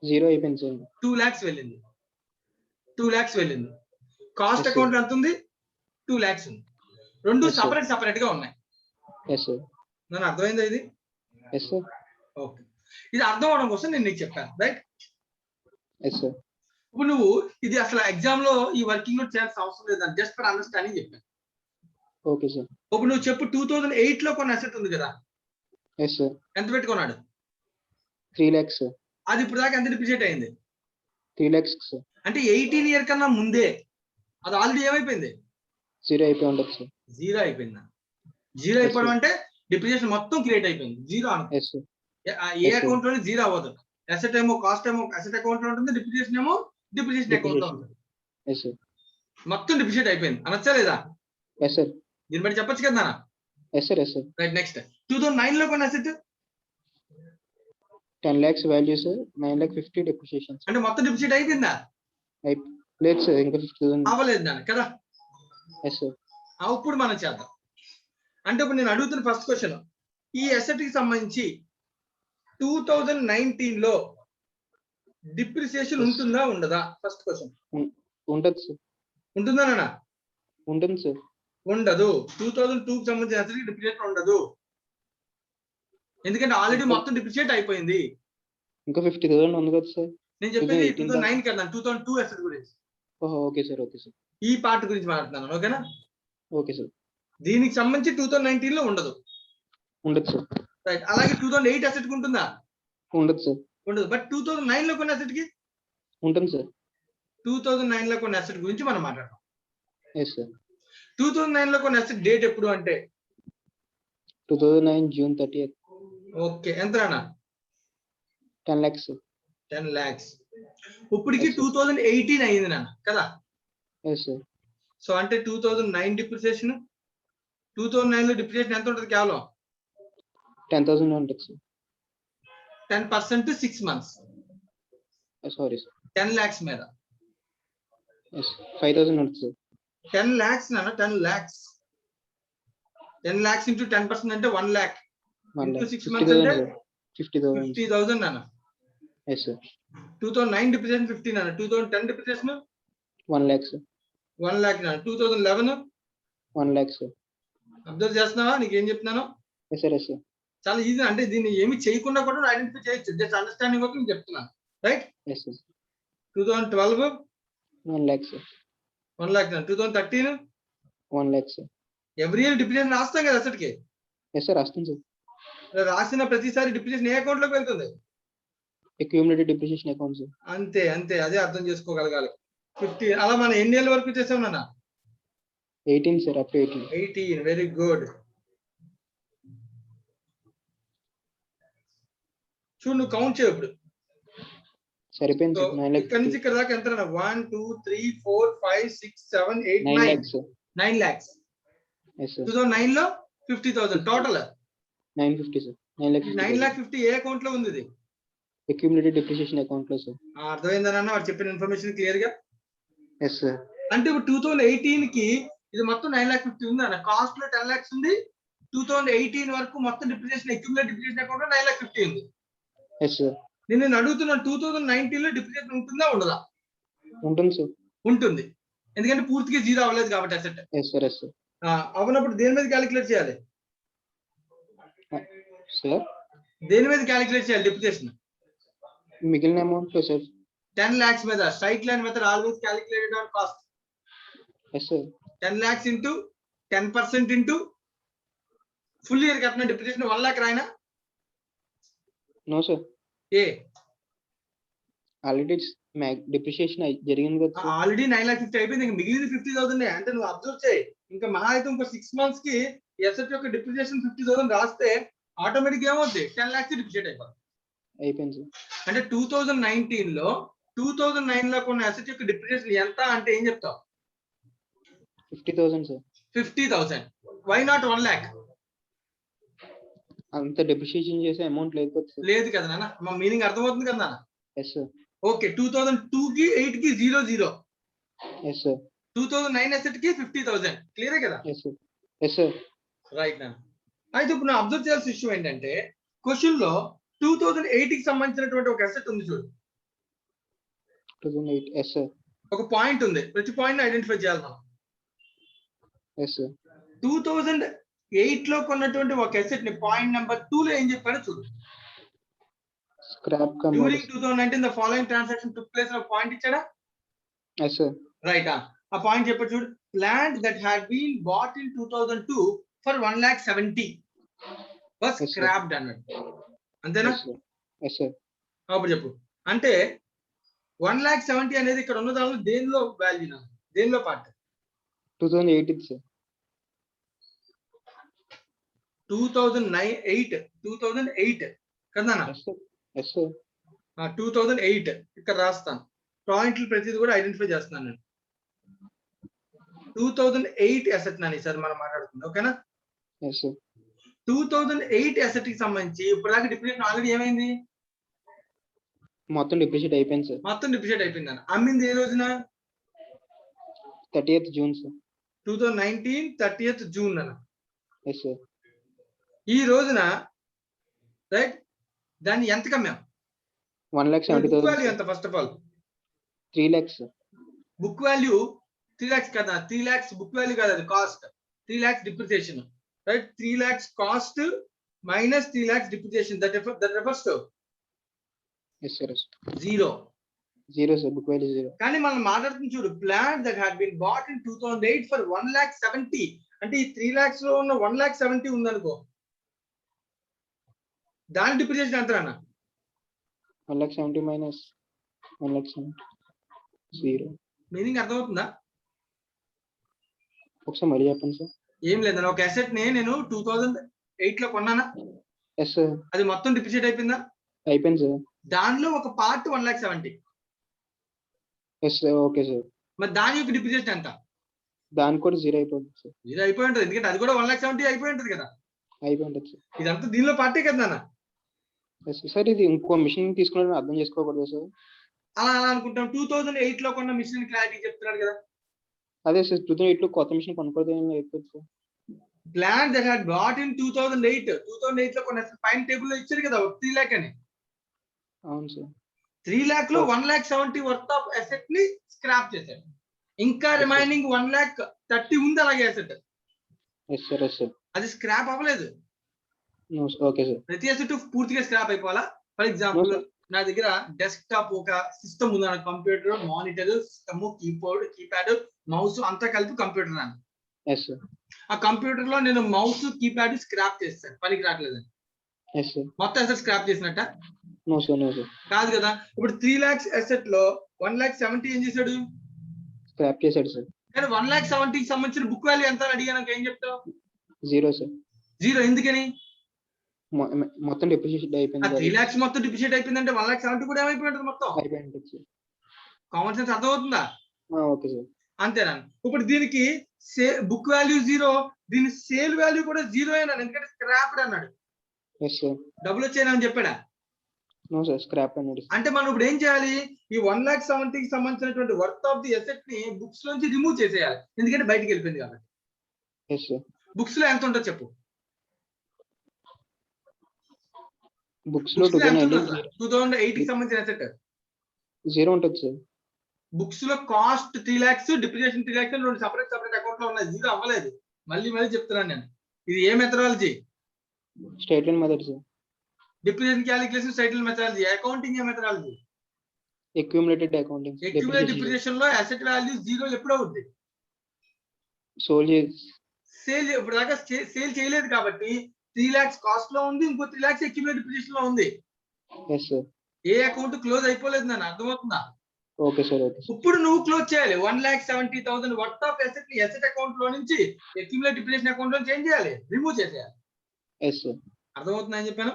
జీరో అయిపోయింది, sir. 2 lakhs వెళ్ళింది 2 lakhs వెళ్ళింది కాస్ట్ Yes, sir. అకౌంట్ ఎంత ఉంది 2 lakhs ఉంది రెండు Yes, sir. సపరేట్ గా ఉన్నాయి Yes, sir. నన్ను అర్థమైందా ఇది Yes, sir. ఓకే ఇది అర్థం అవడం కోసం నేను నీకు చెప్పాను రైట్ Yes, sir. ఇప్పుడు నువ్వు ఇది అసలు ఎగ్జామ్ లో ఈ వర్కింగ్ నోట్ చేయాల్సిన అవసరం లేదని జస్ట్ ఫర్ అండర్స్టాండింగ్ చెప్పాను ఓకే సార్. ఇప్పుడు నువ్వు చెప్పు 2008 లో కొన్ని అసెట్ ఉంది కదా, ఎస్ సార్. ఎంత పెట్టుకున్నాడు? 3 lakhs సార్. అది ఇప్పుడు దాకా ఎంత డిప్రిషియేట్ అయింది? 3 lakhs సార్. అంటే 18 ఇయర్ కన్నా ముందే అది ఆల్రెడీ ఏమైపోయింది? 0 అయిపోయి ఉండదు సార్. జీరో అయిపోయిందా? జీరో అయిపోవడం అంటే డిప్రిషియేషన్ మొత్తం క్రియేట్ అయిపోయింది. జీరో అను ఎస్ సార్. ఏ అకౌంట్ లోనే జీరో అవ్వదు. అసెట్ ఏమో కాస్ట్ ఏమో అసెట్ అకౌంట్ లో ఉంటుంది, డిప్రిషియేషన్ ఏమో డిప్రిషియేషన్ అకౌంట్ లో ఉంటుంది. Yes sir. మొత్తం డిప్రిషియేట్ అయిపోయింది అనొచ్చా లేదా? Yes sir. దీన్ని బట్టి చెప్పొచ్చు కదా నాన్న. Yes sir. Yes sir. Right, next 2009 లో కొన్ని asset 10 lakhs value sir. 9,50,000 depreciation సార్. అంటే మొత్తం డిప్రిషియేట్ అయిపోయిందా? లేదు సార్, ఇంకా 50,000. అవ్వలేదు నాన్న కదా. Yes sir. ఇప్పుడు మనం చేద్దాం. అంటే ఇప్పుడు నేను అడుగుతున్న ఫస్ట్ క్వశ్చన్, ఈ అసెట్ కి సంబంధించి 2019 లో డిప్రిసియేషన్ ఉంటుందా ఉండదా? First question. ఉండదు సార్. ఉంటుందా నాన్న? ఉంటుంది సార్. ఉండదు. 2002 కి సంబంధించిన అసెట్ కి డిప్రిసియేషన్ ఉండదు, ఎందుకంటే ఆల్రెడీ మొత్తం డిప్రిసియేట్ అయిపోయింది. ఇంకా 50,000 ఉంది కదా సార్. నేను చెప్పేది 2018 2009 కదా, 2002 అసెట్ గురించి, ఓకే సార్. Okay sir. ఈ పార్ట్ గురించి మాట్లాడుతున్నాను. ఓకేనా? Okay sir. దీనికి సంబంధించి 2019 లో ఉండదు. ఉండదు సార్. రైట్. అలాగే 2008 అసెట్ కి ఉంటుందా? ఉండదు సార్. ఉండదు. బట్ 2009 లో కొన్ని అసెట్ కి ఉంటుంది సార్. 2009 లో కొన్ని అసెట్ గురించి మనం మాట్లాడతాం. Yes sir. 2009 లో కొన్ని అసెట్ డేట్ ఎప్పుడు అంటే 2009 June 30th. ఓకే, ఎంత రానా? 10 lakhs సార్. 10 lakhs. ఇప్పటికి 2018 అయింది నాన్న కదా. Yes sir. సో అంటే 2009 డిప్రిసియేషన్, 2009 లో డిప్రిసియేషన్ ఎంత ఉంటుంది? కేవలం 10,000 ఉంటుంది sir. 10% 6 months, sorry sir. 10 lakhs మీద. ఎస్ 5,000 ఉంటుంది సార్. 10 lakhs నాన్న, 10 lakhs. 10 lakhs into 10% అంటే 1 lakh. 1 into lakh. 6 months అంటే 50,000. 50,000 నాన్న. Yes sir. 2009 డిప్రిసియేషన్ 50 నాన్న. 2010 డిప్రిసియేషన్ 1 lakh సార్. 1 lakh నాన్న. 2011 1 lakh సార్. అబ్జర్వ్ చేస్తున్నావా నీకేం చెప్తున్నాను? Yes sir. Yes sir. చాలా ఈజీ. అంటే దీన్ని ఏమి చేయకుండా కూడా ఐడెంటిఫై చేయొచ్చు, జస్ట్ అండర్స్టాండింగ్ కోసం నేను చెప్తున్నాను. Right. Yes sir. 2012 1 lakh sir. 1 lakh. 2013 1 lakh sir. Every year depreciation రాస్తాం కదా అసెట్ కి. Yes sir. వస్తుంది సార్. రాసిన ప్రతిసారి డిప్రిసియేషన్ ఏ అకౌంట్ లోకి వెళ్తుంది? Accumulated depreciation account sir. అంతే అంతే, అదే అర్థం చేసుకోగలగాలి. 50 అలా మనం ఎన్ని ఏళ్ళ వరకు చేసాం నాన్న? 18 sir. Up to 18. 18. Very good. చూడు నువ్వు కౌంట్ చేయ ఇప్పుడు. సరిపోయింది సార్. 9 lakhs. ఇక్కడ నుంచి ఇక్కడ దాకా ఎంత? 1 2 3 4 5 6 7 8 9 9 lakhs sir. 9 lakhs. Yes sir. 2009 లో 50,000 టోటల్. 950 సార్. 9 lakh 9,50,000 ఏ అకౌంట్ లో ఉంది? ఇది అక్యూములేటెడ్ డిప్రిసియేషన్ అకౌంట్ లో సార్. అర్థమైందా నాన్న వాడు చెప్పిన ఇన్ఫర్మేషన్ క్లియర్ గా? Yes sir. అంటే ఇప్పుడు 2018 కి ఇది మొత్తం 9,50,000 ఉంది అన్న. కాస్ట్ లో 10 lakhs ఉంది. 2018 వరకు మొత్తం డిప్రిసియేషన్ అక్యూములేటెడ్ డిప్రిసియేషన్ అకౌంట్ లో 9,50,000 ఉంది. Yes sir. నేను అడుగుతున్నాను 2019 లో డిప్రిసియేషన్ ఉంటుందా ఉండదా? ఉంటుంది సార్. ఉంటుంది, ఎందుకంటే పూర్తిగా జీరో అవ్వలేదు కాబట్టి asset. Yes sir. Yes sir. అవునప్పుడు దేని మీద క్యాలిక్యులేట్ చేయాలి? సార్ దేని మీద క్యాలిక్యులేట్ చేయాలి డిప్రిసియేషన్? మిగిలిన అమౌంట్ సార్. 10 lakhs మీద. Straight line method always calculated on cost. Yes sir. 10 lakhs into 10% into full year కట్టిన డిప్రిసియేషన్ 1 lakh రాయనా? No sir. ఏ ఆల్రెడీ డిప్రిసియేషన్ జరిగింది కదా సార్. ఆల్రెడీ 9,50,000 అయిపోయింది. ఇంకా మిగిలింది 50,000. అంటే నువ్వు అబ్జర్వ్ చేయి, ఇంకా మహా అయితే ఇంకో 6 months కి ఎసెట్ యొక్క డిప్రిసియేషన్ 50,000 రాస్తే ఆటోమేటిక్ ఏమవుద్ది? 10 lakhs డిప్రిసియేట్ అయిపోతుంది. అయిపోయింది సార్. అంటే 2019 లో 2009 లో కొన్ని అసెట్ యొక్క డిప్రిసియేషన్ ఎంత అంటే ఏం చెప్తావు? 50,000 సార్. 50,000. Why not 1 lakh? అంత డిప్రిసియేషన్ చేసే అమౌంట్ లేదు కదా సార్. లేదు కదా నాన్న, మా మీనింగ్ అర్థమవుతుంది కదా నాన్న? Yes sir. ఓకే. 2002 కి 8 కి 0 ఎస్ సార్. 2009 అసెట్ కి 50,000. క్లియరే కదా? Yes sir. Yes sir. Right నాన్న. అయితే ఇప్పుడు నేను అబ్జర్వ్ చేయాల్సిన ఇష్యూ ఏంటంటే క్వశ్చన్ లో 2008 కి సంబంధించినటువంటి ఒక అసెట్ ఉంది చూడు. 2008. Yes sir. ఒక పాయింట్ ఉంది, ప్రతి పాయింట్ ఐడెంటిఫై చేయాలి మనం. Yes sir. 2008 లో కొన్నటువంటి ఒక అసెట్ ని పాయింట్ నెంబర్ 2 లో ఏం చెప్పాడో చూడు. Scrap during 2019 the following transaction took place అని ఒక పాయింట్ ఇచ్చాడా? Yes sir. రైట్. ఆ పాయింట్ చెప్పాడు చూడు. plant that had been bought in 2002 for 1,70,000 was Yes, sir. scrapped అన్నాడు. అంతేనా? Yes, sir. Yes, sir. అప్పుడు చెప్పు. అంటే 1,70,000 అనేది ఇక్కడ ఉన్న దానిలో దేనిలో వాల్యూ, దేనిలో పార్ట్? 2008 ఇది సార్. 2008 కదా? Yes, sir. Yes, sir. 2008 ఇక్కడ రాస్తాను. పాయింట్లు ప్రతిది కూడా ఐడెంటిఫై చేస్తున్నాను నేను. 2008 అసెట్ నాని సార్ మనం మాట్లాడుతుంది. ఓకేనా? Yes, sir. 2008 అసెట్ కి సంబంధించి ఇప్పుడు దాకా డిప్రిసియేషన్ ఆల్రెడీ ఏమైంది? మొత్తం డిప్రిషియేట్ అయిపోయింది సార్. మొత్తం డిప్రిసియేట్ అయిపోయింది అన్న. అమ్మింది ఏ రోజున? 30th June sir. 2019 30th June అన్న. Yes, sir. ఈ రోజున రైట్ దాన్ని ఎంత కమ్మాం? 1,70,000. బుక్ వాల్యూ ఎంత? First of all 3 lakhs sir. Book value 3 lakhs కదా? 3 lakhs బుక్ వాల్యూ కాదు, అది cost. 3 lakhs depreciation right. 3 lakhs cost minus 3 lakhs depreciation that refers to Yes, sir. Zero. Zero sir. Book value 0. కానీ మనం మాట్లాడుతుంది చూడు, plant that had been bought in 2008 for 1,70,000 అంటే ఈ 3 lakhs లో ఉన్న 1,70,000 ఉందనుకో, దాని డిప్రిసియేషన్ ఎంత అన్న? 1,70,000 minus 1,70,000. 0. మీనింగ్ అర్థమవుతుందా? ఒకసారి మళ్ళీ చెప్పండి సార్. ఏం లేదన్న, ఒక అసెట్ ని నేను 2008 లో కొన్నానా, ఎస్ సార్. అది మొత్తం డిప్రిసియేట్ అయిపోయిందా? అయిపోయింది సార్. దానిలో ఒక part 1,70,000. Yes sir. Okay sir. మరి దాని యొక్క డిప్రిసియేషన్ ఎంత? దానికి కూడా 0 అయిపోతుంది సార్. ఇది అయిపోయి ఉంటుంది, ఎందుకంటే అది కూడా 1,70,000 అయిపోయి ఉంటుంది కదా. అయిపోయి ఉంటుంది సార్. ఇదంతా దీనిలో పార్టీ కదా నాన్న. Yes sir. ఇది ఇంకో మిషన్ తీసుకున్నాడని అర్థం చేసుకోకూడదు సార్. అలా అనుకుంటాం. 2008 లో కొన్న మిషన్ క్లారిటీ చెప్తున్నాడు కదా. అదే సార్ 2008 లో కొత్త మిషన్ కొనుక్కోవడం అయిపోతుంది sir. Plant that had bat in 2008 లో కొన్న పైన టేబుల్ లో ఇచ్చారు కదా 3 lakh అని. అవును సార్. 3 lakh లో 1,70,000 వర్త్ ఆఫ్ అసెట్ ని స్క్రాప్ చేశాడు. ఇంకా రిమైనింగ్ 1,30,000 ఉంది అలాగే asset. Yes sir. Yes sir. అది స్క్రాప్ అవ్వలేదు. Okay sir. ప్రతి అసెట్ పూర్తిగా స్క్రాప్ అయిపోవాలా? ఫర్ ఎగ్జాంపుల్ నా దగ్గర డెస్క్టాప్ ఒక సిస్టమ్ ఉంది, computer, monitor, system, keypad, mouse అంతా కలిపి కంప్యూటర్ నాన్న. Yes sir. ఆ కంప్యూటర్ లో నేను మౌస్, కీప్యాడ్ స్క్రాప్ చేస్తాను, పనికి రావట్లేదు. Yes sir. మొత్తం అసెట్ స్క్రాప్ చేసినట్ట నో సార్. No sir. కాదు కదా. ఇప్పుడు 3 lakhs అసెట్ లో 1,70,000 ఏం చేశాడు? స్క్రాప్ చేశాడు సార్. కానీ 1,70,000 కి సంబంధించిన బుక్ వాల్యూ ఎంత అని అడిగాను, ఏం చెప్తావు? 0 సార్. 0. ఎందుకని? మొత్తం డిప్రిషియేట్ అయిపోయింది. 3 lakhs మొత్తం డిప్రిషియేట్ అయిపోయిందంటే 1,70,000 కూడా ఏమైపోయి ఉంటుంది మొత్తం? అయిపోయి ఉంటుంది సార్. కామన్ సెన్స్ అర్థమవుతుందా? Okay sir. అంతేనా? ఇప్పుడు దీనికి బుక్ వాల్యూ 0, దీని సేల్ వాల్యూ కూడా 0 అన్నాడు, ఎందుకంటే స్క్రాప్డ్ అన్నాడు. Yes sir. డబ్బులు వచ్చాయని చెప్పాడా? No sir. స్క్రాప్ అన్నాడు. అంటే మనం ఇప్పుడు ఏం చేయాలి? ఈ 1,70,000 కి సంబంధించినటువంటి వర్త్ ఆఫ్ ది అసెట్ ని బుక్స్ లోంచి రిమూవ్ చేసేయాలి, ఎందుకంటే బయటికి వెళ్ళిపోయింది కాబట్టి. Yes sir. బుక్స్ లో ఎంత ఉంటుందో చెప్పు. బుక్స్ లో 2008 కి సంబంధించిన అసెట్ 0 ఉంటుంది సార్. బుక్స్ లో కాస్ట్ 3 lakhs, డిప్రిసియేషన్ 3 lakhs, రెండు సపరేట్ అకౌంట్ లో ఉన్నాయి. 0 అవ్వలేదు. మళ్ళీ చెప్తున్నాను నేను, ఇది ఏ methodology? Straight line method sir. Depreciation calculation straight line methodology. Accounting ఏ methodology? Accumulated accounting. Accumulated depreciation లో అసెట్ వాల్యూ 0 ఎప్పుడు అవుతుంది? సోల్డ్ సేల్ ఇప్పుడు దాకా సేల్ చేయలేదు కాబట్టి 3 lakhs కాస్ట్ లో ఉంది, ఇంకో 3 lakhs అక్యూములేటెడ్ డిప్రిసియేషన్ లో ఉంది. Yes sir. ఏ అకౌంట్ క్లోజ్ అయిపోలేదు నాన్న, అర్థమవుతుందా? Okay sir. Okay sir. ఇప్పుడు నువ్వు క్లోజ్ చేయాలి. 1,70,000 వర్త్ ఆఫ్ అసెట్ ని అసెట్ అకౌంట్ లో నుంచి అక్యూములేటెడ్ డిప్రిసియేషన్ అకౌంట్ లో చేంజ్ చేయాలి, రిమూవ్ చేసేయాలి. Yes sir. అర్థమవుతుందా అని చెప్పాను?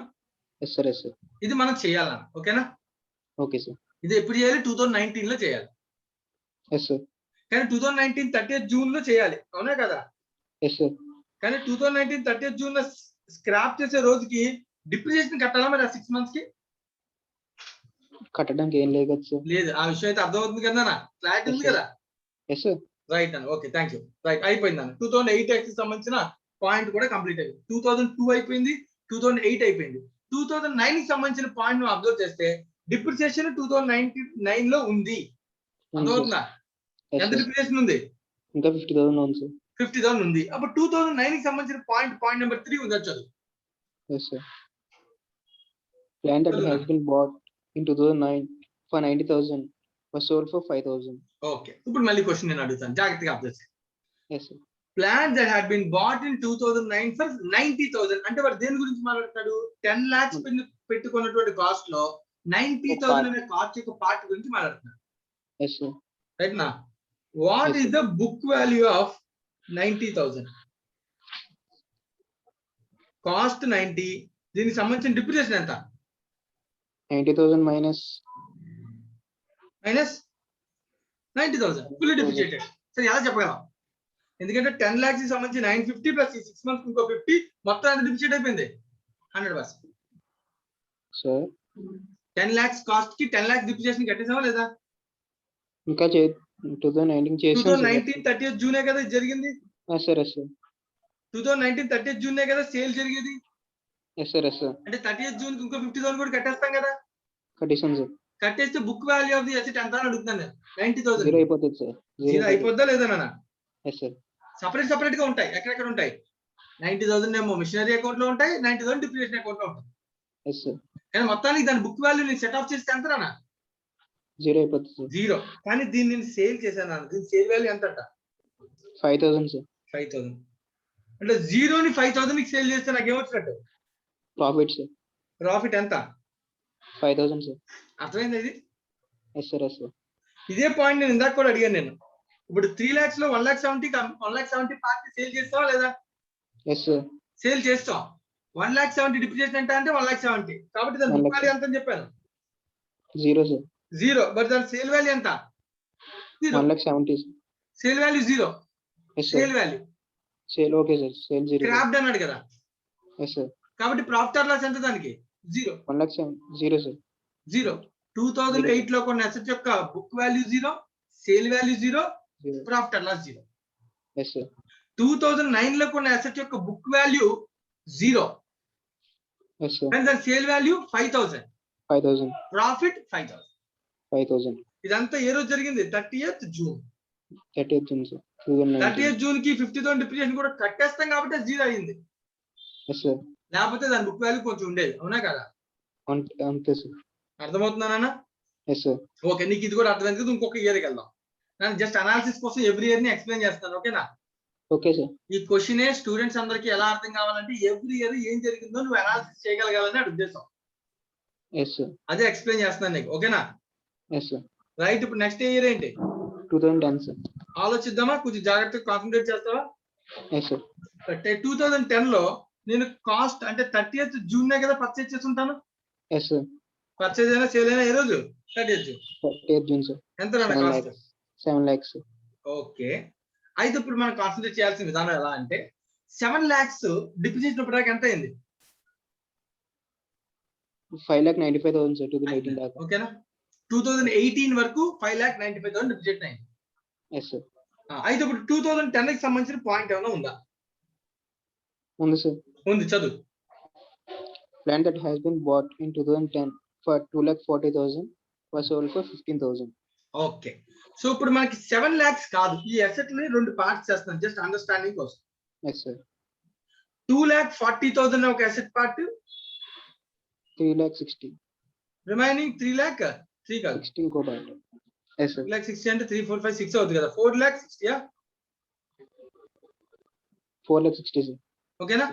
Yes sir. Yes sir. ఇది మనం చేయాలన్న. ఓకేనా? Okay sir. ఇది ఎప్పుడు చేయాలి? 2019 లో చేయాలి. Yes sir. కానీ 2019 30th June లో చేయాలి, అవునా కదా? Yes sir. కానీ 2019 30th June లో స్క్రాప్ చేసే రోజుకి డిప్రిసియేషన్ కట్టాలా మరి? 6 months కి కట్టడానికి ఏం లేదు కదా సార్. లేదు. ఆ విషయం అయితే అర్థమవుతుంది కదా, క్లారిటీ ఉంది కదా? Yes sir. రైట్ అన్న. Okay, thank you. రైట్, అయిపోయింది అన్న. 2008 కి సంబంధించిన పాయింట్ కూడా కంప్లీట్ అయింది. 2002 అయిపోయింది, 2008 అయిపోయింది. 2009 కి సంబంధించిన పాయింట్ నువ్వు అబ్జర్వ్ చేస్తే డిప్రిసియేషన్ 2009 లో ఉంది, అర్థమవుతుందా? ఎంత డిప్రిసియేషన్ ఉంది? ఇంకా 50,000 ఉంది సార్. 50,000 ఉంది. అప్పుడు 2009 కి సంబంధించిన పాయింట్ నెంబర్ 3 ఉంది, వచ్చదు. Yes sir. Plant that has been bought in 2009 for 90,000 was sold for 5,000. Okay, ఇప్పుడు మళ్ళీ క్వశ్చన్ నేను అడుగుతాను, జాగ్రత్తగా అబ్జర్వ్ చేయండి. Yes, sir. Plans that had been bought in 2009 for 90,000. అంటే వాడు దేని గురించి మాట్లాడతాడు? 10 lakhs పెట్టుకున్నటువంటి కాస్ట్ లో 90,000 అనే కాస్ట్ యొక్క పార్ట్ గురించి మాట్లాడుతున్నాడు. Yes, sir. రైట్ నా? What Yes, is the book value of 90,000? Cost 90, దీనికి సంబంధించిన డిప్రిసియేషన్ ఎంత? 90,000 minus మైనస్ 90,000 ఫుల్లీ డిప్రిసియేటెడ్. సరే ఎలా చెప్పగలం? ఎందుకంటే 10 lakhs కి సంబంధించి 950 ప్లస్ 6 months ఇంకో 50 మొత్తం ఎంత డిప్రిసియేట్ అయిపోయింది? 100%. sir. 10 lakhs కాస్ట్ కి 10 lakhs డిప్రిసియేషన్ కట్టేసామా లేదా? ఇంకా 2019 చేసాం sir. 2019 30th జూనే కదా ఇది జరిగింది. Yes, sir. Yes, sir. 2019 30th జూనే కదా సేల్ జరిగేది. Yes, sir. Yes, sir. అంటే 30th జూన్ కి ఇంకో 50,000 కూడా కట్టేస్తాం కదా. కట్టేసాం sir. కట్టేస్తే book value of the asset ఎంత అని అడుగుతున్నాను నేను. 90,000 జీరో అయిపోతుంది sir. జీరో అయిపోద్దా లేదా నాన్న? Yes, sir. సపరేట్ గా ఉంటాయి. ఎక్కడెక్కడ ఉంటాయి? 90,000 ఏమో మిషనరీ అకౌంట్ లో ఉంటాయి, 90,000 డిప్రిసియేషన్ అకౌంట్ లో ఉంటాయి. Yes, sir. కానీ మొత్తానికి దాని బుక్ వాల్యూ నేను సెట్ ఆఫ్ చేస్తే ఎంత నాన్న? జీరో అయిపోతుంది sir. జీరో. కానీ దీన్ని నేను సేల్ చేశాను నాన్న. దీని సేల్ వాల్యూ ఎంత అంట? 5,000 sir. 5,000. అంటే జీరోని 5,000 కి సేల్ చేస్తే నాకు ఏమొచ్చినట్టు? Profit sir. ప్రాఫిట్ ఎంత? 5,000 sir. అర్థమైంది ఇది? Yes, sir. Yes, sir. ఇదే పాయింట్ నేను ఇందాక కూడా అడిగాను నేను. ఇప్పుడు 3 lakhs లో 1,70,000 పార్టీ సేల్ చేస్తావా లేదా? Yes, sir. సేల్ చేస్తాం. 1,70,000 డిప్రిసియేషన్ అంటే 1,70,000. కాబట్టి దాని బుక్ వాల్యూ ఎంత అని చెప్పాను? Zero sir. జీరో. బట్ దాని సేల్ వాల్యూ ఎంత? Zero. 1,70,000 sir. Sale value zero. Yes, sir. Sale value Sale okay sir. Sale zero. Scrapped అన్నాడు కదా. Yes, sir. కాబట్టి ప్రాఫిట్ ఆర్ లాస్ ఎంత దానికి? జీరో. 1,70,000 zero sir. జీరో. 2008 లో కొన్ని అసెట్ యొక్క book value zero, sale value zero, Zero. Profit or loss zero. Yes, sir. 2009 లో కొన్ని అసెట్ యొక్క book value zero, Yes, sir. And దాని సేల్ వాల్యూ 5,000, 5,000. ప్రాఫిట్ 5,000. 5,000. ఇదంతా ఏ రోజు జరిగింది? 30th June. 30th June sir. 2019. 30th June కి 50,000 డిప్రిసియేషన్ కూడా కట్టేస్తాం కాబట్టి జీరో అయింది. Yes, sir. లేకపోతే దాని బుక్ వాల్యూ కొంచెం ఉండేది. అవునా కదా? అంతే sir. అర్థమవుతుందా? Yes, sir. ఓకే, నీకు ఇది కూడా అర్థమైంది కదా. ఇంకొక ఇయర్కి వెళ్దాం. నేను జస్ట్ అనాలిసిస్ కోసం ఎవ్రీ ఇయర్ ని ఎక్స్ప్లెయిన్ చేస్తాను. ఓకేనా? Okay sir. ఈ క్వశ్చన్ స్టూడెంట్స్ అందరికి ఎలా అర్థం కావాలంటే ఎవ్రీ ఇయర్ ఏం జరిగిందో నువ్వు అనాలిసిస్ చేయగలగాలని నా ఉద్దేశం. Yes, sir. అదే ఎక్స్ప్లెయిన్ చేస్తున్నాను నీకు. ఓకేనా? Yes, sir. రైట్. ఇప్పుడు నెక్స్ట్ ఇయర్ ఏంటి 2010 sir. ఆలోచిద్దామా? కొంచెం జాగ్రత్తగా కాన్సన్ట్రేట్ చేస్తావా? Yes, sir. 2010 లో నేను కాస్ట్ అంటే 30th జూన్ కదా పర్చేజ్ చేసి ఉంటాను. Yes, sir. పర్చేజ్ అయినా సేల్ అయినా ఏ రోజు? 30th June. 30th June sir. ఎంత నాన్న 7 cost? lakhs. 7 lakhs sir. Okay. అయితే ఇప్పుడు మనం కాన్సన్ట్రేట్ చేయాల్సిన విధానం ఎలా అంటే 7 lakhs డిప్రిసియేషన్ ఇప్పటిదాకా ఎంత అయింది? 5,95,000 sir. 2018 దాకా. ఓకేనా? 2018 వరకు 5,95,000 డిప్రిసియేషన్ అయింది. Yes, sir. అయితే ఇప్పుడు 2010 కి సంబంధించిన పాయింట్ ఏమైనా ఉందా? ఉంది sir. ఉంది, చదువు. Land that has been bought in 2010 for 2,40,000 was sold for 15,000. Okay. So ఇప్పుడు మనకి 7 lakhs కాదు, ఈ అసెట్ ని రెండు పార్ట్స్ చేస్తాను జస్ట్ అండర్స్టాండింగ్ కోసం. Yes, sir. 2,40,000 ఒక అసెట్ పార్ట్, 3,60,000. రిమైనింగ్ 3,03 కాదు 60 ఇంకో part. Yes, sir. 3,60,000 అంటే 3, 4, 5, 6 అవుతుంది కదా. 4,60,000. 4,60,000 sir. ఓకేనా?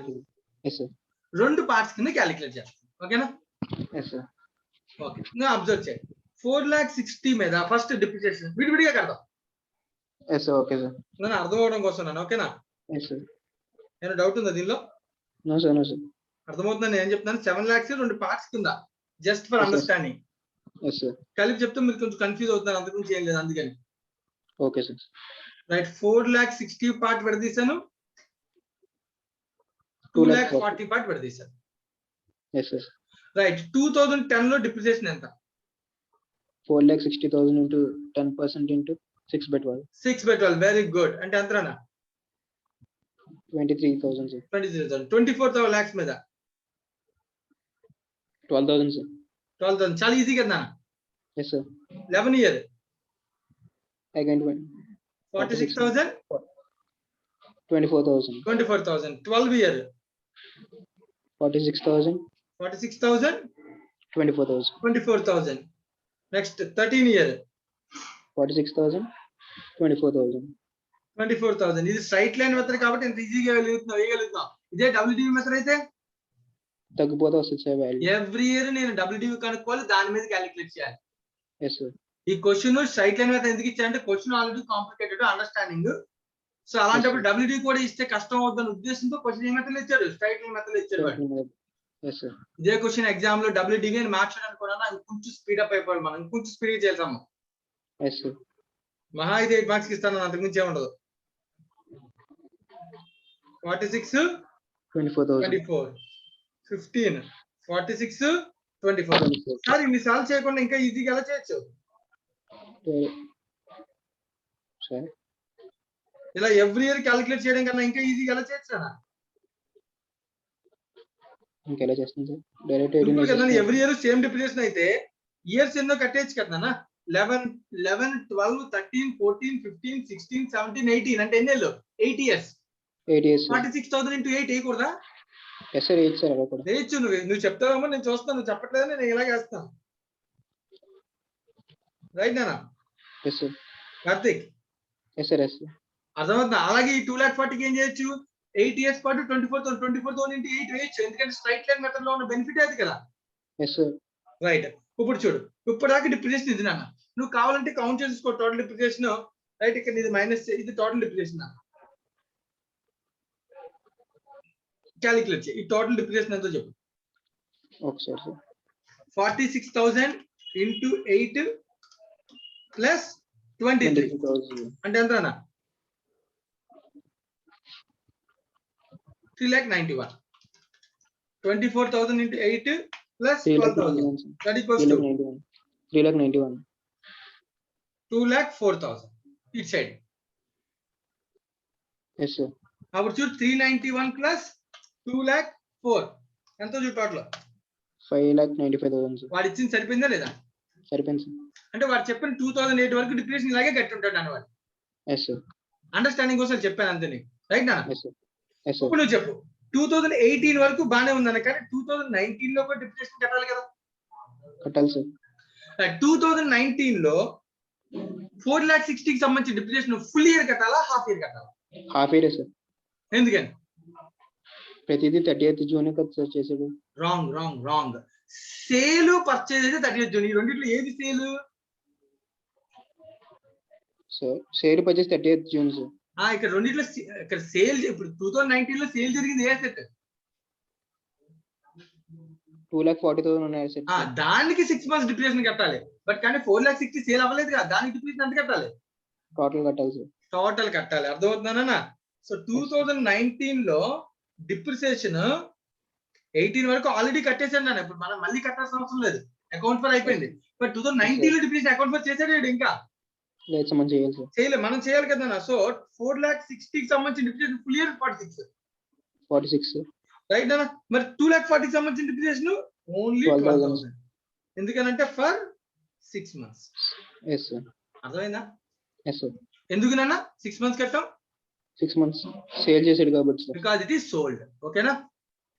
Yes, sir. రెండు పార్ట్స్ కింద క్యాలిక్యులేట్ చేస్తాం. ఓకేనా? Yes, sir. ఓకే. నువ్వు అబ్జర్వ్ చేయి. 4,60,000 మీద ఫస్ట్ డిప్రిసియేషన్ విడివిడిగా కడదాం. Yes, sir. Okay, sir. నేను అర్థం అవడం కోసం నాన్న. ఓకేనా? Yes, sir. ఏమైనా డౌట్ ఉందా దీనిలో? No, sir. No, sir. అర్థమవుతుందా నేను ఏం చెప్తున్నాను? 7 lakhs రెండు పార్ట్స్ కింద just for Yes, sir. Understanding. Yes, sir. కలిపి చెప్తే మీరు కొంచెం కన్ఫ్యూజ్ అవుతున్నారు, అంతకుమించి ఏం లేదు. అందుకని Okay, sir. రైట్. 4,60,000 పార్ట్ విడదీశాను, 2,40,000 పార్ట్ విడదీశాను. Yes, sir. రైట్. 2010 లో డిప్రిసియేషన్ ఎంత? 4,60,000 into 10% into 6/12. 6/12. Very good. అంటే ఎంతనా? 23,000 sir. 23,000. 24 lakhs మీద 12,000 sir. 12,000. చాలా ఈజీ కదా. Yes, sir. 11 year Again 46,000. 24,000. 24,000. 12 year 46,000. 46,000. 24,000. 24,000. Next 13 year 46,000. 24,000. 24,000. ఇది స్ట్రైట్ లైన్ మెథడ్ కాబట్టి ఇంత ఈజీగా వేయగలుగుతున్నాం. ఇదే WDV మెథడ్ అయితే తగ్గిపోతే వస్తుంది సార్ వాల్యూ. ఎవ్రీ ఇయర్ నేను WDV కనుక్కోవాలి, దాని మీద క్యాలిక్యులేట్ చేయాలి. Yes sir. ఈ క్వశ్చన్ స్ట్రైట్ లైన్ మెథడ్ ఎందుకు ఇచ్చారంటే question already complicated understanding. So అలాంటప్పుడు WDV కూడా ఇస్తే కష్టం అవుతుందని ఉద్దేశంతో క్వశ్చన్ ఏ మెథడ్ ఇచ్చాడు, స్ట్రైట్ లైన్ మెథడ్ ఇచ్చాడు వాడు. Yes sir. ఇదే క్వశ్చన్ ఎగ్జామ్ లో WDV అని మార్చాడు అనుకున్నా ఇంకొంచెం స్పీడప్ అయిపోవాలి, మనం ఇంకొంచెం స్పీడ్ చేసాము. Yes sir. మహా ఇది 8 మార్క్స్ ఇస్తాను, అంతకు మించి ఏముండదు. 46 24,000. 24 15 46 24. సార్ ఇన్ని సార్లు చేయకుండా ఇంకా ఈజీగా ఎలా చేయొచ్చు? సార్ ఇలా ఎవ్రీ ఇయర్ క్యాలిక్యులేట్ చేయడం కన్నా ఇంకా ఈజీగా ఎలా చేయొచ్చు? ఇంకెలా చేస్తాను sir? Direct every year same depreciation అయితే ఇయర్స్ ఎన్నో కట్టేయచ్చు కదా. 11 12 13 14 15 16 17 18 అంటే ఎన్ని ఏళ్ళు? 8 ఇయర్స్. 8 ఇయర్స్. 46,000 into 8 వేయకూడదా? Yes sir, 8 sir. అలా కూడా వేయచ్చు. నువ్వు చెప్తావేమో నేను చూస్తాను, నువ్వు చెప్పట్లేదు, నేను ఇలాగే వేస్తాను. రైట్ నానా? Yes sir. Karthik yes sir. Yes sir. అర్థమవుతుందా? అలాగే ఈ 2,40,000 ఏం చేయొచ్చు? 8 ఇయర్స్ పాటు 24,000 into 8 వేయచ్చు, ఎందుకంటే స్ట్రైట్ లైన్ మెథడ్ లో ఉన్న బెనిఫిట్ అది కదా. Yes sir. రైట్. ఇప్పుడు చూడు, ఇప్పుడు దాకా డిప్రిసియేషన్ ఇది నాన్న. నువ్వు కావాలంటే కౌంట్ చేసుకో టోటల్ డిప్రిసియేషన్. రైట్, ఇక్కడ ఇది మైనస్, ఇది టోటల్ డిప్రిసియేషన్. క్యాలిక్యులేట్ చేయి, ఈ టోటల్ డిప్రిసియేషన్ ఎంతో చెప్పు. ఒకసారి సార్. 46,000 into 8 ప్లస్ 23 అంటే ఎంత అన్న? 3,91,000. 24,000 into 8 plus 12,000. That equals to 3,91,000. 2,04,000 each side. Yes sir. అప్పుడు చూడు 391 ప్లస్ 2,04,000 ఎంతో చూడు టోటల్. 5,95,000 సార్. వాడు ఇచ్చింది సరిపోయిందా లేదా? సరిపోయింది సార్. అంటే వాడు చెప్పిన 2008 వరకు డిప్రెషన్ ఇలాగే కట్టి ఉంటాడు అన్నవాడు. Yes sir. అండర్స్టాండింగ్ కోసం చెప్పాను అంతే నీకు. రైట్ నా? Yes sir. Yes sir. ఇప్పుడు నువ్వు చెప్పు, 2018 వరకు బాగానే ఉందన్న, కానీ 2019 లో కూడా డిప్రెషన్ కట్టాలి కదా. కట్టాలి సార్. 2019 లో 4,60,000 కి సంబంధించి డిప్రెషన్ ఫుల్ ఇయర్ కట్టాలా, హాఫ్ ఇయర్ కట్టాలా? Half year sir. ఎందుకని? ప్రతిదీ 30th జూన్ కదా సార్ చేసాడు. Wrong wrong wrong. Sale purchase అయితే 30th జూన్. ఈ రెండిట్లో ఏది sale? Sir sale purchase 30th June sir. ఇక్కడ రెండిట్లో ఇక్కడ సేల్, ఇప్పుడు 2019 లో సేల్ జరిగింది ఏ అసెట్? 2,40,000 ఉన్నాయి సార్. దానికి 6 months డిప్రెషన్ కట్టాలి. బట్ కానీ 4,60,000 సేల్ అవ్వలేదు కదా, దానికి డిప్రెషన్ ఎంత కట్టాలి? టోటల్ కట్టాలి సార్. టోటల్ కట్టాలి. అర్థమవుతుందా? సో 2019 లో డిప్రిసియేషన్ 18 వరకు ఆల్రెడీ కట్టేసాను నేను. ఇప్పుడు మనం మళ్ళీ కట్టాల్సిన అవసరం లేదు, అకౌంట్ ఫర్ అయిపోయింది. బట్ 2019 లో డిప్రిసియేషన్ అకౌంట్ ఫర్ చేశాడు ఇంకా లేదు సార్. మనం చేయాలి సార్. చేయలేదు, మనం చేయాలి కదా. సో 4,60,000 కి సంబంధించిన డిప్రిసియేషన్ ఫుల్ ఇయర్ 46 రైట్ అన్న. మరి 2,40,000 కి సంబంధించిన డిప్రిసియేషన్ ఓన్లీ 12,000. ఎందుకనంటే ఫర్ 6 months. Yes sir. అర్థమైందా? Yes sir. ఎందుకు నాన్న 6 months కట్టాం? 6 months సేల్ చేసాడు కాబట్టి sir. Because it is sold. ఓకేనా?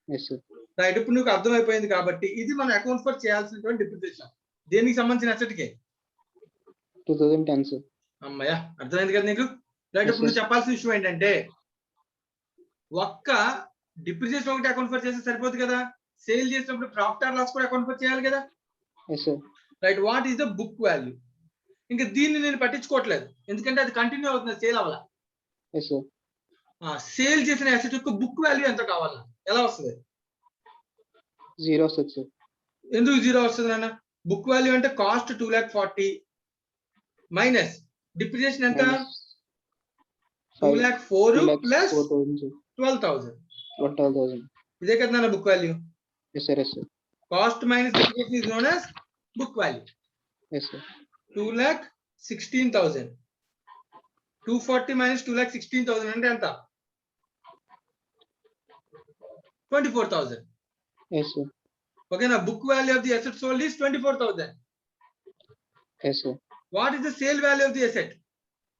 Yes sir. రైట్. ఇప్పుడు నీకు అర్థమైపోయింది కాబట్టి ఇది మన అకౌంట్ ఫర్ చేయాల్సినటువంటి డిప్రిసియేషన్. దేనికి సంబంధించిన అసెట్ కి? 2010 సార్. అమ్మయ్యా, అర్థమైంది కదా నీకు. రైట్. ఇప్పుడు నువ్వు చెప్పాల్సిన విషయం ఏంటంటే ఒక్క డిప్రిసియేషన్ ఒకటి అకౌంట్ ఫర్ చేస్తే సరిపోదు కదా, సేల్ చేసినప్పుడు ప్రాఫిట్ ఆర్ లాస్ కూడా అకౌంట్ ఫర్ చేయాలి కదా. Yes sir. Right. What is the book value? ఇంకా దీన్ని నేను పట్టించుకోవట్లేదు, ఎందుకంటే అది కంటిన్యూ అవుతుంది, సేల్ అవ్వాల. Yes sir. సేల్ చేసిన అసెట్ యొక్క బుక్ వాల్యూ ఎంత కావాలా? ఎలా వస్తుంది? 0 వస్తుంది సార్. ఎందుకు 0 వస్తుంది నాన్న? బుక్ వాల్యూ అంటే కాస్ట్ 2,40,000 మైనస్ డిప్రిసియేషన్ ఎంత? 2,04,000 ప్లస్ 12,000. ఇదే కదా నాన్న book value. Yes sir. Yes sir. Cost minus depreciation is known as book value. Yes sir. 2,16,000. 240 minus 2,16,000 అంటే ఎంత? 24,000. Yes sir. ఓకేనా? Book value of the asset sold is 24,000. Yes sir. What is the sale value of the asset?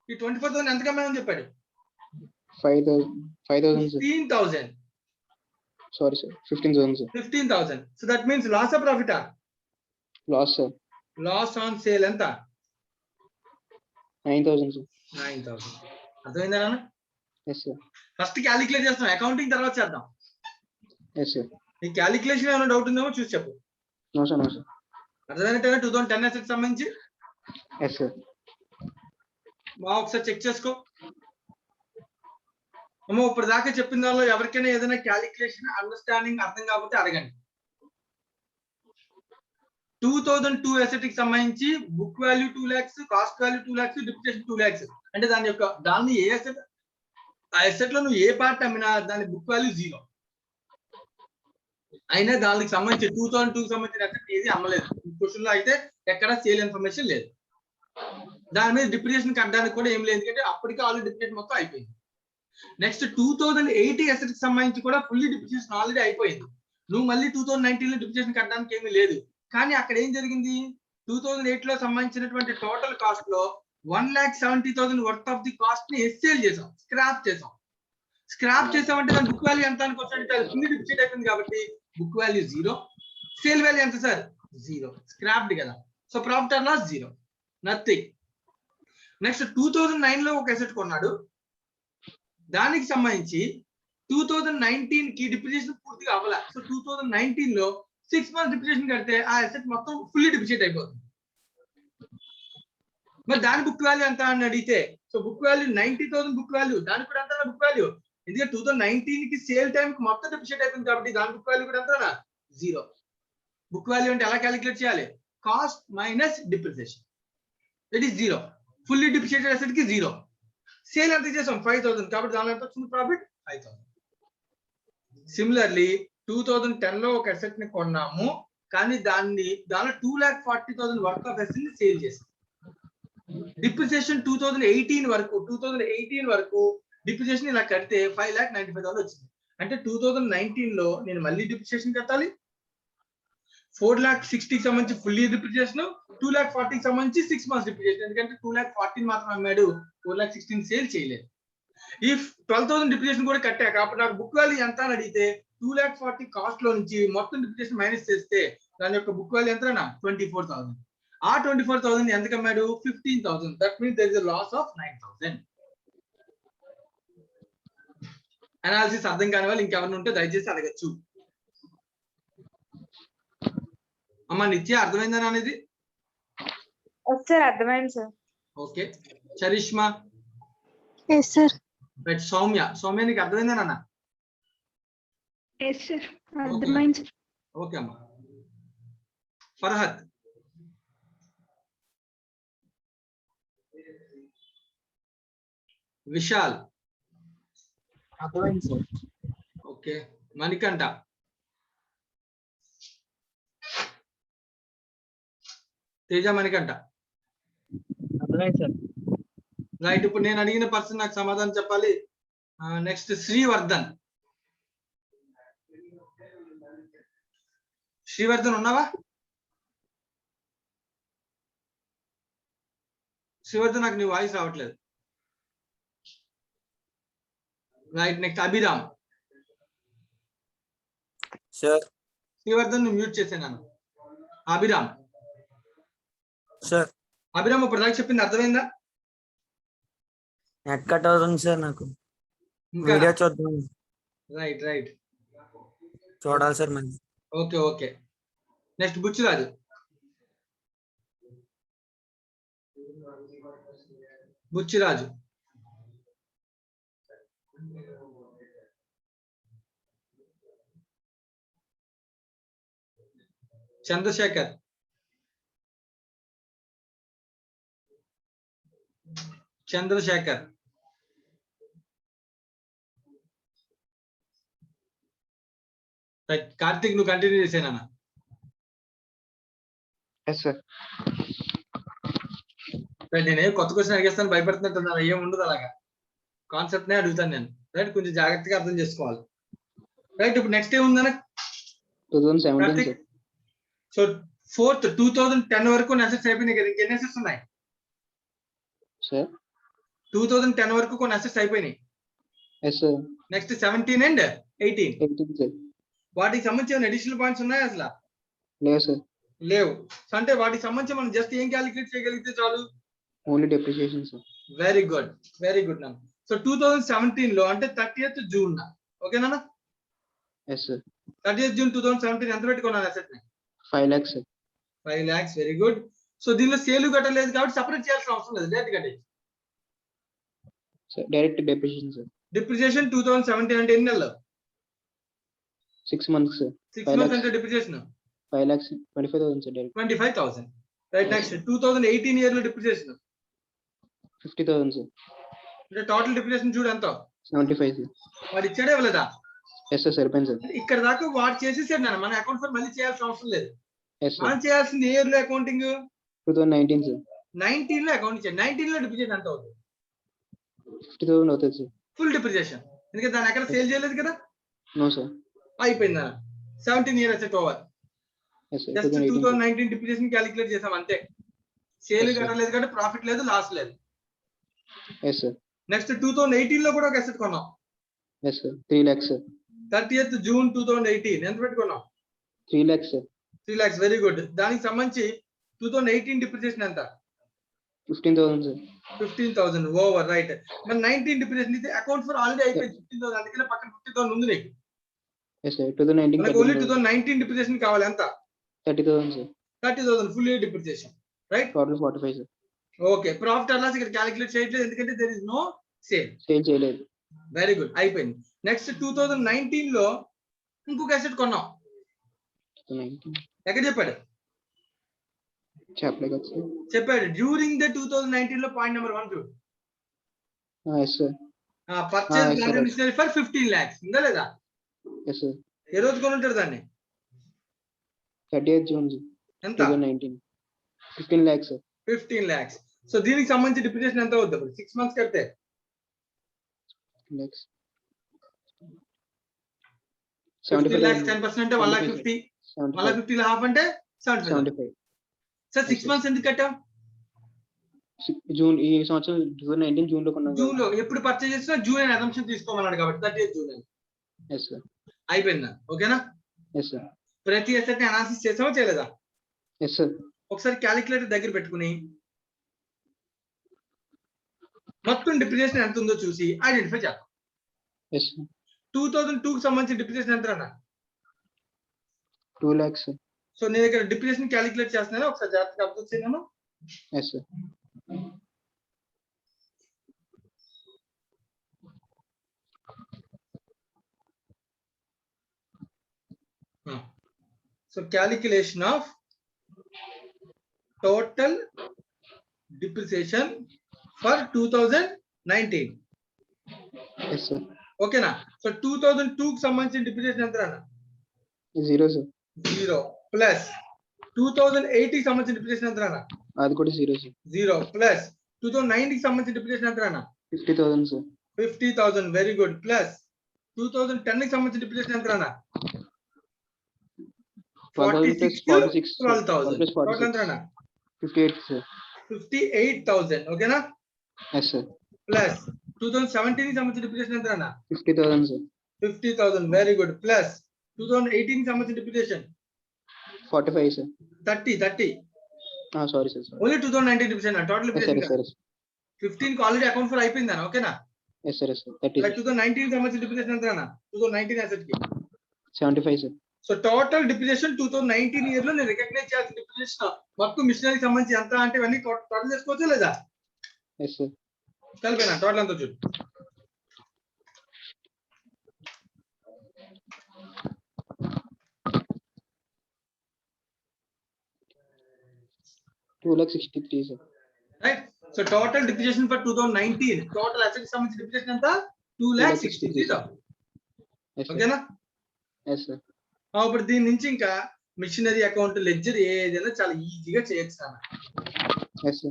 ఈ 24,000 ఎంత కమ్మామని చెప్పాడు? 5,000 sir. 15,000. Sorry sir. 15,000 sir. 15,000. So that means loss or profit? Loss sir. Loss on sale ఎంత? 9,000 sir. 9,000. అర్థమైందా నాన్న? Yes, sir. ఫస్ట్ క్యాలిక్యులేట్ చేస్తాం, అకౌంటింగ్ తర్వాత చేద్దాం. Yes, sir. ఈ క్యాలిక్యులేషన్ ఏమైనా డౌట్ ఉందేమో చూసి చెప్పు. No, sir. No, sir. అర్థమైనట్టేనా 2010 assets సంబంధించి? Yes, sir. ఒకసారి చెక్ చేసుకో అమ్మో. ఇప్పుడు దాకా చెప్పిన దానిలో ఎవరికైనా ఏదైనా క్యాలిక్యులేషన్ అండర్స్టాండింగ్ అర్థం కాకపోతే అడగండి. 2002 అసెట్ కి సంబంధించి book value 2 lakhs, cost value 2 lakhs, depreciation 2 lakhs. అంటే దాన్ని ఏ అసెట్, ఆ అసెట్ లో నువ్వు ఏ పార్ట్ అమ్మినా దాని బుక్ వాల్యూ 0. అయినా దానికి సంబంధించి 2002 సంబంధించిన అసెట్ ఏది అమ్మలేదు. క్వశ్చన్ లో అయితే ఎక్కడ సేల్ ఇన్ఫర్మేషన్ లేదు. దాని మీద డిప్రిసియేషన్ కట్టడానికి కూడా ఏం లేదు, ఎందుకంటే అప్పటికే ఆల్రెడీ డిప్రిసియేషన్ మొత్తం అయిపోయింది. నెక్స్ట్ 2080 అసెట్ కి సంబంధించి కూడా ఫుల్లీ డిప్రిసియేషన్ ఆల్రెడీ అయిపోయింది. నువ్వు మళ్ళీ 2019 లో డిప్రిసియేషన్ కట్టడానికి ఏమీ లేదు. కానీ అక్కడ ఏం జరిగింది, 2008 లో సంబంధించినటువంటి టోటల్ కాస్ట్ లో 1,70,000 వర్త్ ఆఫ్ ది కాస్ట్ ని ఎస్సేల్ చేసాం, స్క్రాప్ చేసాం. స్క్రాప్ చేసామంటే దాని బుక్ వాల్యూ ఎంత అనుకోవచ్చు, అది ఫుల్లీ డిప్రిసియేట్ అయిపోయింది కాబట్టి బుక్ వాల్యూ 0, సేల్ వాల్యూ ఎంత సార్ 0, స్క్రాప్డ్ కదా. So profit or loss 0, nothing. Next 2009 లో ఒక అసెట్ కొన్నాడు, దానికి సంబంధించి 2019 కి డిప్రిసియేషన్ పూర్తిగా అవ్వాల. సో 2019 లో 6 months డిప్రిసియేషన్ కడితే ఆ అసెట్ మొత్తం ఫుల్లీ డిప్రిసియేట్ అయిపోతుంది. మరి దాని బుక్ వాల్యూ ఎంత అని అడిగితే, so book value 90,000 book value, దానికి కూడా ఎంత బుక్ వాల్యూ, ఎందుకంటే 2019 కి సేల్ టైం కి మొత్తం డిప్రిసియేట్ అయిపోయింది కాబట్టి దాని బుక్ వాల్యూ కూడా ఎంత 0. బుక్ వాల్యూ అంటే ఎలా క్యాలిక్యులేట్ చేయాలి, cost minus depreciation, it is 0. Fully depreciated asset కి 0. సేల్ ఎంత చేసాం 5,000 కాబట్టి దాని ఎంత వచ్చింది ప్రాఫిట్ 5,000. సిమిలర్లీ 2010 లో ఒక అసెట్ ని కొన్నాము, కానీ దానిలో 2,40,000 వర్త్ ఆఫ్ అసెట్ ని సేల్ చేసాం. డిప్రిసియేషన్ 2018 వరకు డిప్రిసియేషన్ ఇలా కడితే 5,95,000 వచ్చింది. అంటే 2019 లో నేను మళ్ళీ డిప్రిసియేషన్ కట్టాలి, 4,60,000 కి సంబంధించి ఫుల్లీ డిప్రిసియేషన్, 2,40,000 కి సంబంధించి 6 months డిప్రిసియేషన్. ఎందుకంటే 2,40,000 మాత్రం అమ్మాడు, 4,16,000 సేల్ చేయలేదు. ఈ 12,000 డిప్రిసియేషన్ కూడా కట్టాక అప్పుడు నాకు బుక్ వాల్యూ ఎంత అని అడిగితే 2,40,000 కాస్ట్ లో నుంచి మొత్తం డిప్రిసియేషన్ మైనస్ చేస్తే దాని యొక్క బుక్ వాల్యూ ఎంత 24,000. ఆ 24,000 ఎంతకు అమ్మాడు 15,000. That means there is a loss of 9,000. Analysis అర్థం కాని వాళ్ళు ఇంకెవరిని ఉంటే దయచేసి అడగచ్చు. అమ్మా నిత్య అర్థమైందని అనేది? సార్ అర్థమైంది sir. Okay. Charishma? Yes sir. Right. Soumya నీకు అర్థమైందా నాన్న? ఎస్ సార్, అర్థమైంది. ఓకే అమ్మా. ఫర్హద్? విశాల్? అర్థమైంది సార్. ఓకే. మణికంఠ? తేజ మణికంఠ? అర్థమైంది సార్. రైట్. ఇప్పుడు నేను అడిగిన పర్సన్ నాకు సమాధానం చెప్పాలి. నెక్స్ట్ శ్రీవర్ధన్. శ్రీవర్ధన్ ఉన్నావా? శ్రీవర్ధన్ నాకు నీ వాయిస్ రావట్లేదు. Right. Next Abhiram. Sir. Srivardhan mute చేసాను. అభిరామ్? సార్. అభిరామ్ ఇప్పుడు దాకా చెప్పింది అర్థమైందా? నెట్ కట్ అవుతుంది సార్, నాకు వీడియో చూద్దాం. రైట్ చూడాలి సార్ మళ్ళీ. ఓకే. నెక్స్ట్ బుచ్చిరాజు. చంద్రశేఖర్? కార్తిక్ నువ్వు కంటిన్యూ చేసేనా? Yes sir. నేను కొత్త క్వశ్చన్ అడిగేస్తాను భయపడుతున్నట్టున్నాను. ఏం ఉండదు, అలాగా కాన్సెప్ట్ నే అడుగుతాను నేను. రైట్. కొంచెం జాగ్రత్తగా అర్థం చేసుకోవాలి. రైట్. ఇప్పుడు నెక్స్ట్ ఏముందన్న? 2017 సార్. సో 2010 వరకు అసెట్స్ అయిపోయినాయి కదా, ఇంకెన్ని అసెట్స్ ఉన్నాయి సార్? 2010 వరకు కొన్ని అసెట్స్ అయిపోయినాయి. Yes sir. Next 17 and 18 sir. వాటికి సంబంధించిన అడిషనల్ పాయింట్స్ ఉన్నాయా అసలు? లేదు సార్. లేవు. సో అంటే వాటికి సంబంధించి మనం జస్ట్ ఏం క్యాలిక్యులేట్ చేయగలిగితే చాలు? Only depreciation sir. Very good. నన్ను సో 2017 లో అంటే 30th జూన్ ఓకేనా? Yes, sir. 30th జూన్ 2017 ఎంత పెట్టుకున్నాను అసెట్ ని? 5 lakhs, sir. 5 lakhs, very good. So దీనిలో సేల్ కట్టలేదు కాబట్టి సపరేట్ చేయాల్సిన అవసరం లేదు, డైరెక్ట్ కట్టేసి. Sir, direct depreciation, sir. Depreciation 2017 అంటే ఎన్ని నెలలు? 6 months, sir. 6 5 months lakhs. అంటే depreciation 5 lakhs, 25,000, sir. Direct 25,000. Right. Next 2018 year లో డిప్రిసియేషన్ 50,000, sir. అంటే టోటల్ డిప్రిసియేషన్ చూడు ఎంత? 75, sir. వాడు ఇచ్చాడే ఇవ్వలేదా? Yes, sir. Sir. ఇక్కడ దాకా వాడు చేసేసాడు నాన్న, మన అకౌంట్ ఫర్ మళ్ళీ చేయాల్సిన అవసరం లేదు. Yes, sir. మనం చేయాల్సింది ఇయర్ లో అకౌంటింగ్ 2019, sir. 19 లో అకౌంట్ ఇచ్చాడు. 19 లో డిప్రిసియేషన్ ఎంత అవుతుంది? 50,000 అవుతుంది, sir. ఫుల్ డిప్రిసియేషన్, ఎందుకంటే దాన్ని ఎక్కడ సేల్ చేయలేదు కదా. No, sir. అయిపోయిందా? 17 year asset over. Yes, sir. Just 2018, sir. 2019 depreciation calculate చేసాం అంతే. Sale Yes, sir. కట్టలేదు కాబట్టి ప్రాఫిట్ లేదు, లాస్ లేదు. Yes, sir. నెక్స్ట్ 2018 లో కూడా ఒక అసెట్ కొన్నాం. Yes, sir. 3 lakhs, sir. 30th June 2018 ఎంత పెట్టుకున్నాం? 3 lakhs, sir. 3 lakhs, very good. దానికి సంబంధించి 2018 డిప్రిసియేషన్ ఎంత? 15,000, sir. 15,000 over, right. మరి 19 డిప్రిసియేషన్ ఇది అకౌంట్ ఫర్ ఆల్రెడీ అయిపోయింది 15,000, అందుకనే పక్కన 50,000 ఉంది నీకు. Yes, sir. 2019, మనకు ఓన్లీ 2019 డిప్రిసియేషన్ కావాలి ఎంత? 30,000, sir. 30,000 full year depreciation, right. Total 45, sir. Okay, profit and loss ఇక్కడ క్యాలిక్యులేట్ చేయట్లేదు ఎందుకంటే there is no sale. Sale చేయలేదు. వెరీ గుడ్, అయిపోయింది. నెక్స్ట్ 2019 లో ఇంకొక అసెట్ కొన్నాం. 2019. ఎక్కడ చెప్పాడు? చెప్పలే కదా, sir. చెప్పాడు డ్యూరింగ్ ద 2019 లో పాయింట్ నెంబర్ 1 చూడు. Yes, sir. Purchase yes, sir. Machinery for 15 lakhs ఉందా లేదా? Yes, sir. ఏ రోజు కొనుంటాడు దాన్ని? 30th June, sir. ఎంత? 2019. 15 lakhs, sir. 15 lakhs. సో దీనికి సంబంధించి డిప్రిసియేషన్ ఎంత అవుతుంది? 6 మంత్స్ కడితే 15 lakhs. 15 lakhs 75,000. 10% అంటే 1,50,000. 1,50,000 లో హాఫ్ అంటే 75,000. 75. సార్ 6 మంత్స్ ఎందుకు కట్టాం? జూన్ ఈ సంవత్సరం 2019 జూన్ లో కొన్నాం. జూన్ లో ఎప్పుడు పర్చేజ్ చేసినా జూన్ అనే అసంప్షన్ తీసుకోమన్నాడు కాబట్టి 30th జూన్ అని. Yes, sir. అయిపోయిందా? ఓకేనా? Yes, sir. ప్రతి అసెట్ ని అనాలిసిస్ చేసామా చేయలేదా? Yes, sir. ఒకసారి క్యాలిక్యులేటర్ దగ్గర పెట్టుకుని మొత్తం డిప్రిసియేషన్ ఎంత ఉందో చూసి ఐడెంటిఫై చేద్దాం. Yes, sir. 2002 కి సంబంధించిన డిప్రిసియేషన్ ఎంత అన్న? 2 lakhs, sir. సో నేను ఇక్కడ డిప్రిసియేషన్ క్యాలిక్యులేట్ చేస్తున్నాను, ఒకసారి జాగ్రత్తగా అబ్జర్వ్ చేయను. Yes, sir. So calculation of total depreciation for 2019. Yes, sir. ఓకేనా? సో 2002 కి సంబంధించిన డిప్రిసియేషన్ ఎంత అన్న? 0, sir. 0 ప్లస్ 2008 కి సంబంధించిన డిప్రిసియేషన్ ఎంత అన్న? అది కూడా 0, sir. 0 ప్లస్ 2009 కి సంబంధించిన డిప్రిసియేషన్ ఎంత అన్న? 50,000, sir. 50,000, very good. ప్లస్ 2010 కి సంబంధించిన డిప్రిసియేషన్ ఎంత అన్న? 12,000 plus 46. 12,000 plus total 46. ఎంత అన్న? 58, sir. 58,000. ఓకేనా? Yes, sir. ప్లస్ 2017 కి సంబంధించిన డిప్రిసియేషన్ ఎంత అన్న? 50,000, sir. 50,000, very good. ప్లస్ 2018 కి సంబంధించిన depreciation 45, sir. 30. Sorry, sir. Sorry. Only 2019 depreciation total Yes, sir. Yes, sir. Depreciation 15 కి ఆల్రెడీ అకౌంట్ ఫర్ అయిపోయింది అన్న. ఓకేనా? Yes, sir. Yes, sir. 30, like sir. 2019 కి సంబంధించిన డిప్రిసియేషన్ ఎంత అన్న? 2019 అసెట్ కి 75, sir. So total depreciation 2019 year లో నేను రికగ్నైజ్ చేయాల్సిన డిప్రిసియేషన్ మొత్తం మిషనరీ సంబంధించి ఎంత అంటే ఇవన్నీ టోటల్ చేసుకోవచ్చా లేదా? Yes, sir. కలిపేనా టోటల్ అంతా చూడు. Two lakh 63, sir. Right. So total depreciation for 2019 total asset సంబంధించిన డిప్రిసియేషన్ ఎంత? 2,63,000. Yes, sir. ఓకేనా? Yes, sir. ఇప్పుడు దీని నుంచి ఇంకా మిషనరీ అకౌంట్ లెడ్జర్ ఏదైనా చాలా ఈజీగా చేయొచ్చు అన్న. Yes, sir.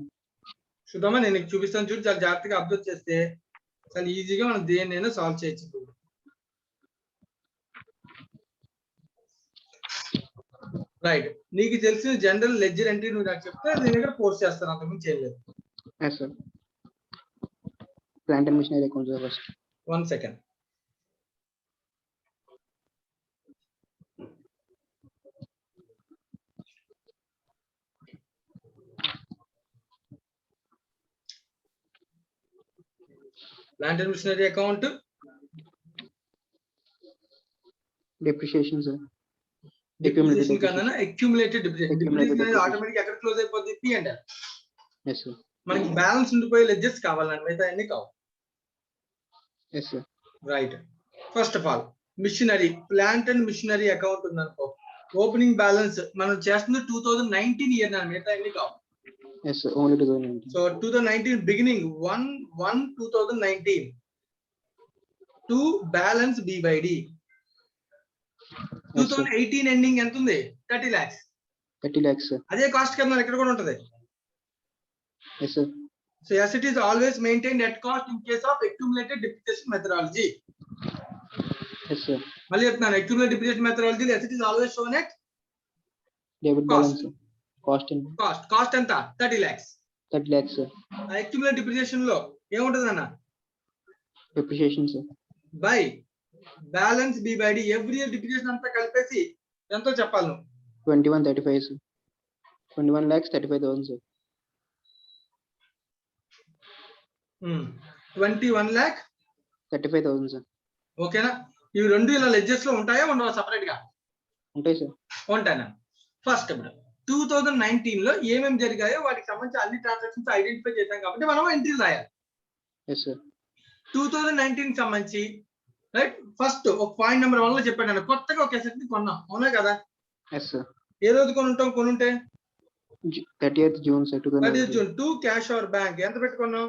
చూద్దామా, నేను నీకు చూపిస్తాను చూడు, చాలా జాగ్రత్తగా అబ్జర్వ్ చేస్తే చాలా ఈజీగా మనం దేన్నైనా సాల్వ్ చేయొచ్చు. రైట్. నీకు తెలిసిన జనరల్ లెడ్జర్ ఎంట్రీ నువ్వు నాకు చెప్తే నేను ఇక్కడ పోస్ట్ చేస్తాను, అంతకుమించి చేయలేదు. Yes, sir. Plant and machinery account, sir, first. 1 second. Plant and machinery account, depreciation, sir. Depreciation కన్నా అక్యుములేటెడ్ డిప్రిసియేషన్. Accumulated డిప్రిసియేషన్ అనేది depreciation. ఆటోమేటిక్ ఎక్కడ క్లోజ్ అయిపోద్ది? P&L. Yes, sir. మనకి బ్యాలెన్స్ ఉండిపోయే లెడ్జెస్ కావాలండి, మిగతా అన్ని కావు. Yes, sir. Right. First of all machinery, plant and machinery account ఉందనుకో, ఓపెనింగ్ బ్యాలెన్స్ మనం చేస్తుంది 2019 ఇయర్ నా, మిగతా అన్ని కావు. Yes, sir. Only 2019. So 2019 beginning 1/1/2019 to balance B/D. 2018 ending ఎంత ఉంది? 30 lakhs. 30 lakhs, sir. అదే కాస్ట్ కదా ఇక్కడ కూడా ఉంటది. Yes, sir. So yes, it is always maintained at cost in case of accumulated depreciation methodology. Yes, sir. మళ్ళీ చెప్తున్నాను, accumulated depreciation methodology yes, it is always shown at Debit Cost. balance, sir. Cost in cost ఎంత? 30 lakhs. 30 lakhs, sir. ఆ accumulated depreciation లో ఏముంటది అన్న? Depreciation, sir. By balance B/D every year depreciation అంతా కలిపేసి ఎంతో చెప్పాలి నువ్వు? 2135, sir. 21,35,000, sir. 21 lakh 35,000, sir. ఓకేనా? ఇవి రెండు ఇలా లెడ్జెస్ లో ఉంటాయా, ఉండవా సపరేట్ గా? ఉంటాయి, sir. ఉంటానా? ఫస్ట్ 2019 లో ఏమేమి జరిగాయో వాటికి సంబంధించి అన్ని ట్రాన్సాక్షన్స్ ఐడెంటిఫై చేశాం కాబట్టి మనం ఎంట్రీ రాయాలి. Yes, sir. 2019 సంబంధించి రైట్, ఫస్ట్ ఒక పాయింట్ నెంబర్ 1 లో చెప్పాను నేను, కొత్తగా ఒక అసెట్ ని కొన్నాం, అవునా కదా? Yes, sir. ఏ రోజు కొనుంటాం? కొనుంటే 30th June, sir. 30th June. To cash or bank ఎంత పెట్టుకున్నాం?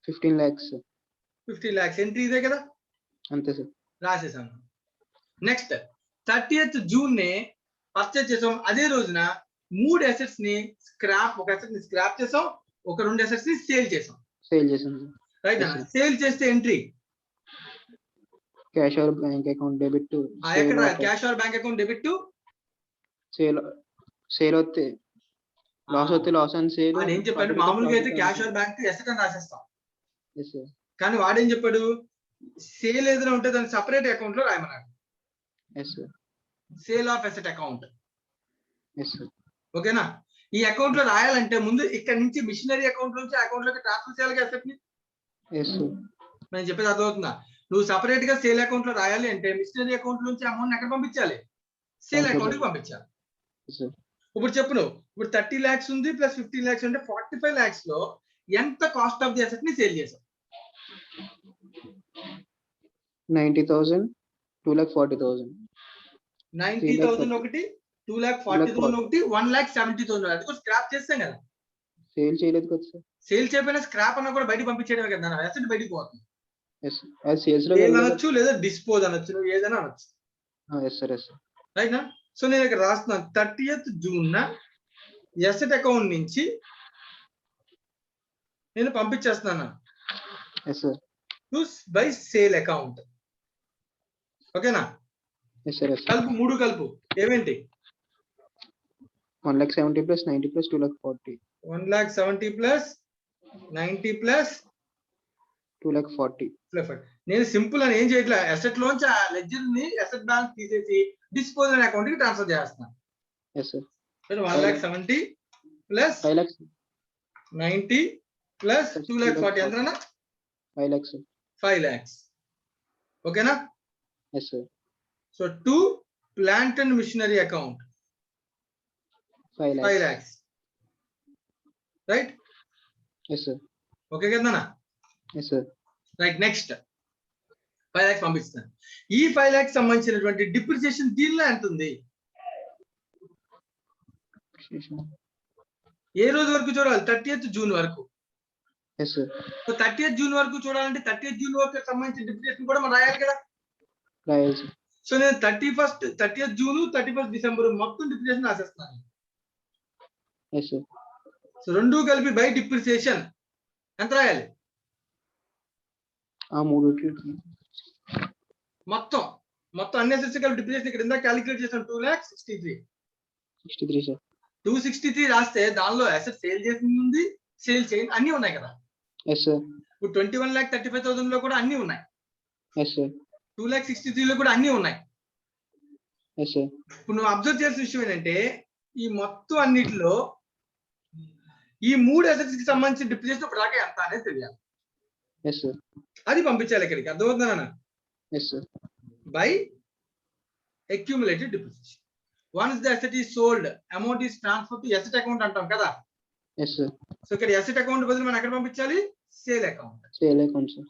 15 lakhs, sir. 50 lakhs. ఎంట్రీ ఇదే కదా, అంతే, sir. రాసేసాను. నెక్స్ట్ 30th June నే పర్చేజ్ చేసాం. అదే రోజున 3 అసెట్స్ ని స్క్రాప్, ఒక అసెట్ ని స్క్రాప్ చేసాం, ఒక 2 అసెట్స్ ని సేల్ చేసాం. సేల్ చేసాం, sir. Right. Yes, sir. Sale చేస్తే entry Cash or bank account debit to ఎక్కడ? Cash or bank account debit to sale వస్తే లాస్ వస్తే లాస్ అండ్ సేల్. నేను చెప్పాను మామూలుగా అయితే క్యాష్ ఆర్ బ్యాంక్ అసెట్ అని రాసేస్తాం. Yes, sir. కానీ వాడేం చెప్పాడు? సేల్ ఏదైనా ఉంటే దాన్ని సపరేట్ అకౌంట్ లో రాయమన్నాడు. Yes, sir. Sale of asset account. Yes, sir. ఓకేనా? ఈ అకౌంట్ లో రాయాలంటే ముందు ఇక్కడ నుంచి మిషనరీ అకౌంట్ నుంచి అకౌంట్ లోకి ట్రాన్స్ఫర్ చేయాలి అసెట్ ని. Yes, sir. నేను చెప్పేది అర్థమవుతుందా? నువ్వు సపరేట్ గా సేల్ అకౌంట్ లో రాయాలి అంటే మిషనరీ అకౌంట్ నుంచి అమౌంట్ ఎక్కడ పంపించాలి? సేల్ Okay, అకౌంట్ కి sir. పంపించాలి. Yes, sir. ఇప్పుడు చెప్పు నువ్వు, ఇప్పుడు 30 lakhs ఉంది ప్లస్ 15 lakhs అంటే 45 lakhs లో ఎంత కాస్ట్ ఆఫ్ ది అసెట్ ని సేల్ చేసావు? 90,000, 2,40,000. 90,000 ఒకటి, 2,40,000 ఒకటి, 1,70,000 అది కూడా స్క్రాప్ చేస్తాం కదా. సేల్ చేయలేదు కదా, సార్. సేల్ చేయకపోయినా స్క్రాప్ అన్నా కూడా బయట పంపించేయడమే కదా, అసెట్ బయటికి పోతుంది. Yes, sir. అది సేల్స్ లో సేల్ అనొచ్చు లేదా డిస్పోజ్ అనొచ్చు, నువ్వు ఏదైనా అనొచ్చు. Yes, sir. Yes, sir. Right నా? సో నేను ఇక్కడ రాస్తున్నాను 30th June ఎసెట్ అకౌంట్ నుంచి నేను పంపించేస్తున్నాను Yes, sir. To buy sale account. ఓకేనా? Yes, sir. Yes, sir. కలుపు, 3 కలుపు. ఏమేంటి? 1,70,000 plus 90 plus 2,40,000. 1,70,000 plus 90 plus 2,40,000. నేను సింపుల్ అని ఏం చేయట్లే, అసెట్ లోంచి ఆ లెడ్జర్ ని అసెట్ బ్యాలెన్స్ తీసేసి డిస్పోజల్ అకౌంట్ కి ట్రాన్స్ఫర్ చేస్తున్నాను. Yes, sir. 1,70,000 plus 5 lakhs. 90 plus 2,40,000 ఎంతనా? 5 lakhs, sir. 5 lakhs. ఓకేనా? Yes, sir. So to plant and machinery account 5 5 lakhs. lakhs. Right? Yes, sir. Okay కదా? Yes, sir. Right. Next 5 lakhs పంపిస్తాను. ఈ 5 lakhs సంబంధించినటువంటి డిప్రిసియేషన్ దీనిలో ఎంత ఉంది? ఏ రోజు వరకు చూడాలి? 30th June వరకు. Yes, sir. So 30th June వరకు చూడాలంటే 30th June వరకు సంబంధించిన డిప్రిసియేషన్ కూడా మనం రాయాలి కదా. రాయాలి, sir. సో నేను 30th June 31st December మొత్తం డిప్రిసియేషన్ రాసేస్తున్నాను. Yes, sir. సో రెండు కలిపి బై డిప్రిసియేషన్ ఎంత రాయాలి? ఆ మూడు మొత్తం అన్ని అసెట్స్ కలిపి డిప్రిసియేషన్ ఇక్కడ ఇందాక క్యాలిక్యులేట్ చేసాం 2,63,000. 63, sir. 263 రాస్తే దానిలో అసెట్ సేల్ చేసింది ఉంది, సేల్ చేయండి అన్ని ఉన్నాయి కదా. Yes, sir. ఇప్పుడు 21,35,000 లో కూడా అన్ని ఉన్నాయి. Yes, sir. 2,63,000 లో కూడా అన్ని ఉన్నాయి. Yes, sir. ఇప్పుడు నువ్వు అబ్జర్వ్ చేయాల్సిన విషయం ఏంటంటే ఈ మొత్తం అన్నిటిలో ఈ 3 అసెట్స్ కి సంబంధించిన డిప్రిసియేషన్ ఇప్పుడు దాకా ఎంత అనేది తెలియాలి. Yes, sir. అది పంపించాలి ఇక్కడికి. అర్థమవుతుందా? Yes, sir. By accumulated depreciation. Once the asset is sold, amount is transferred to asset account అంటాం కదా. Yes, sir. సో ఇక్కడ asset account బదులు మనం ఎక్కడ పంపించాలి? Sale account. Sale account, sir.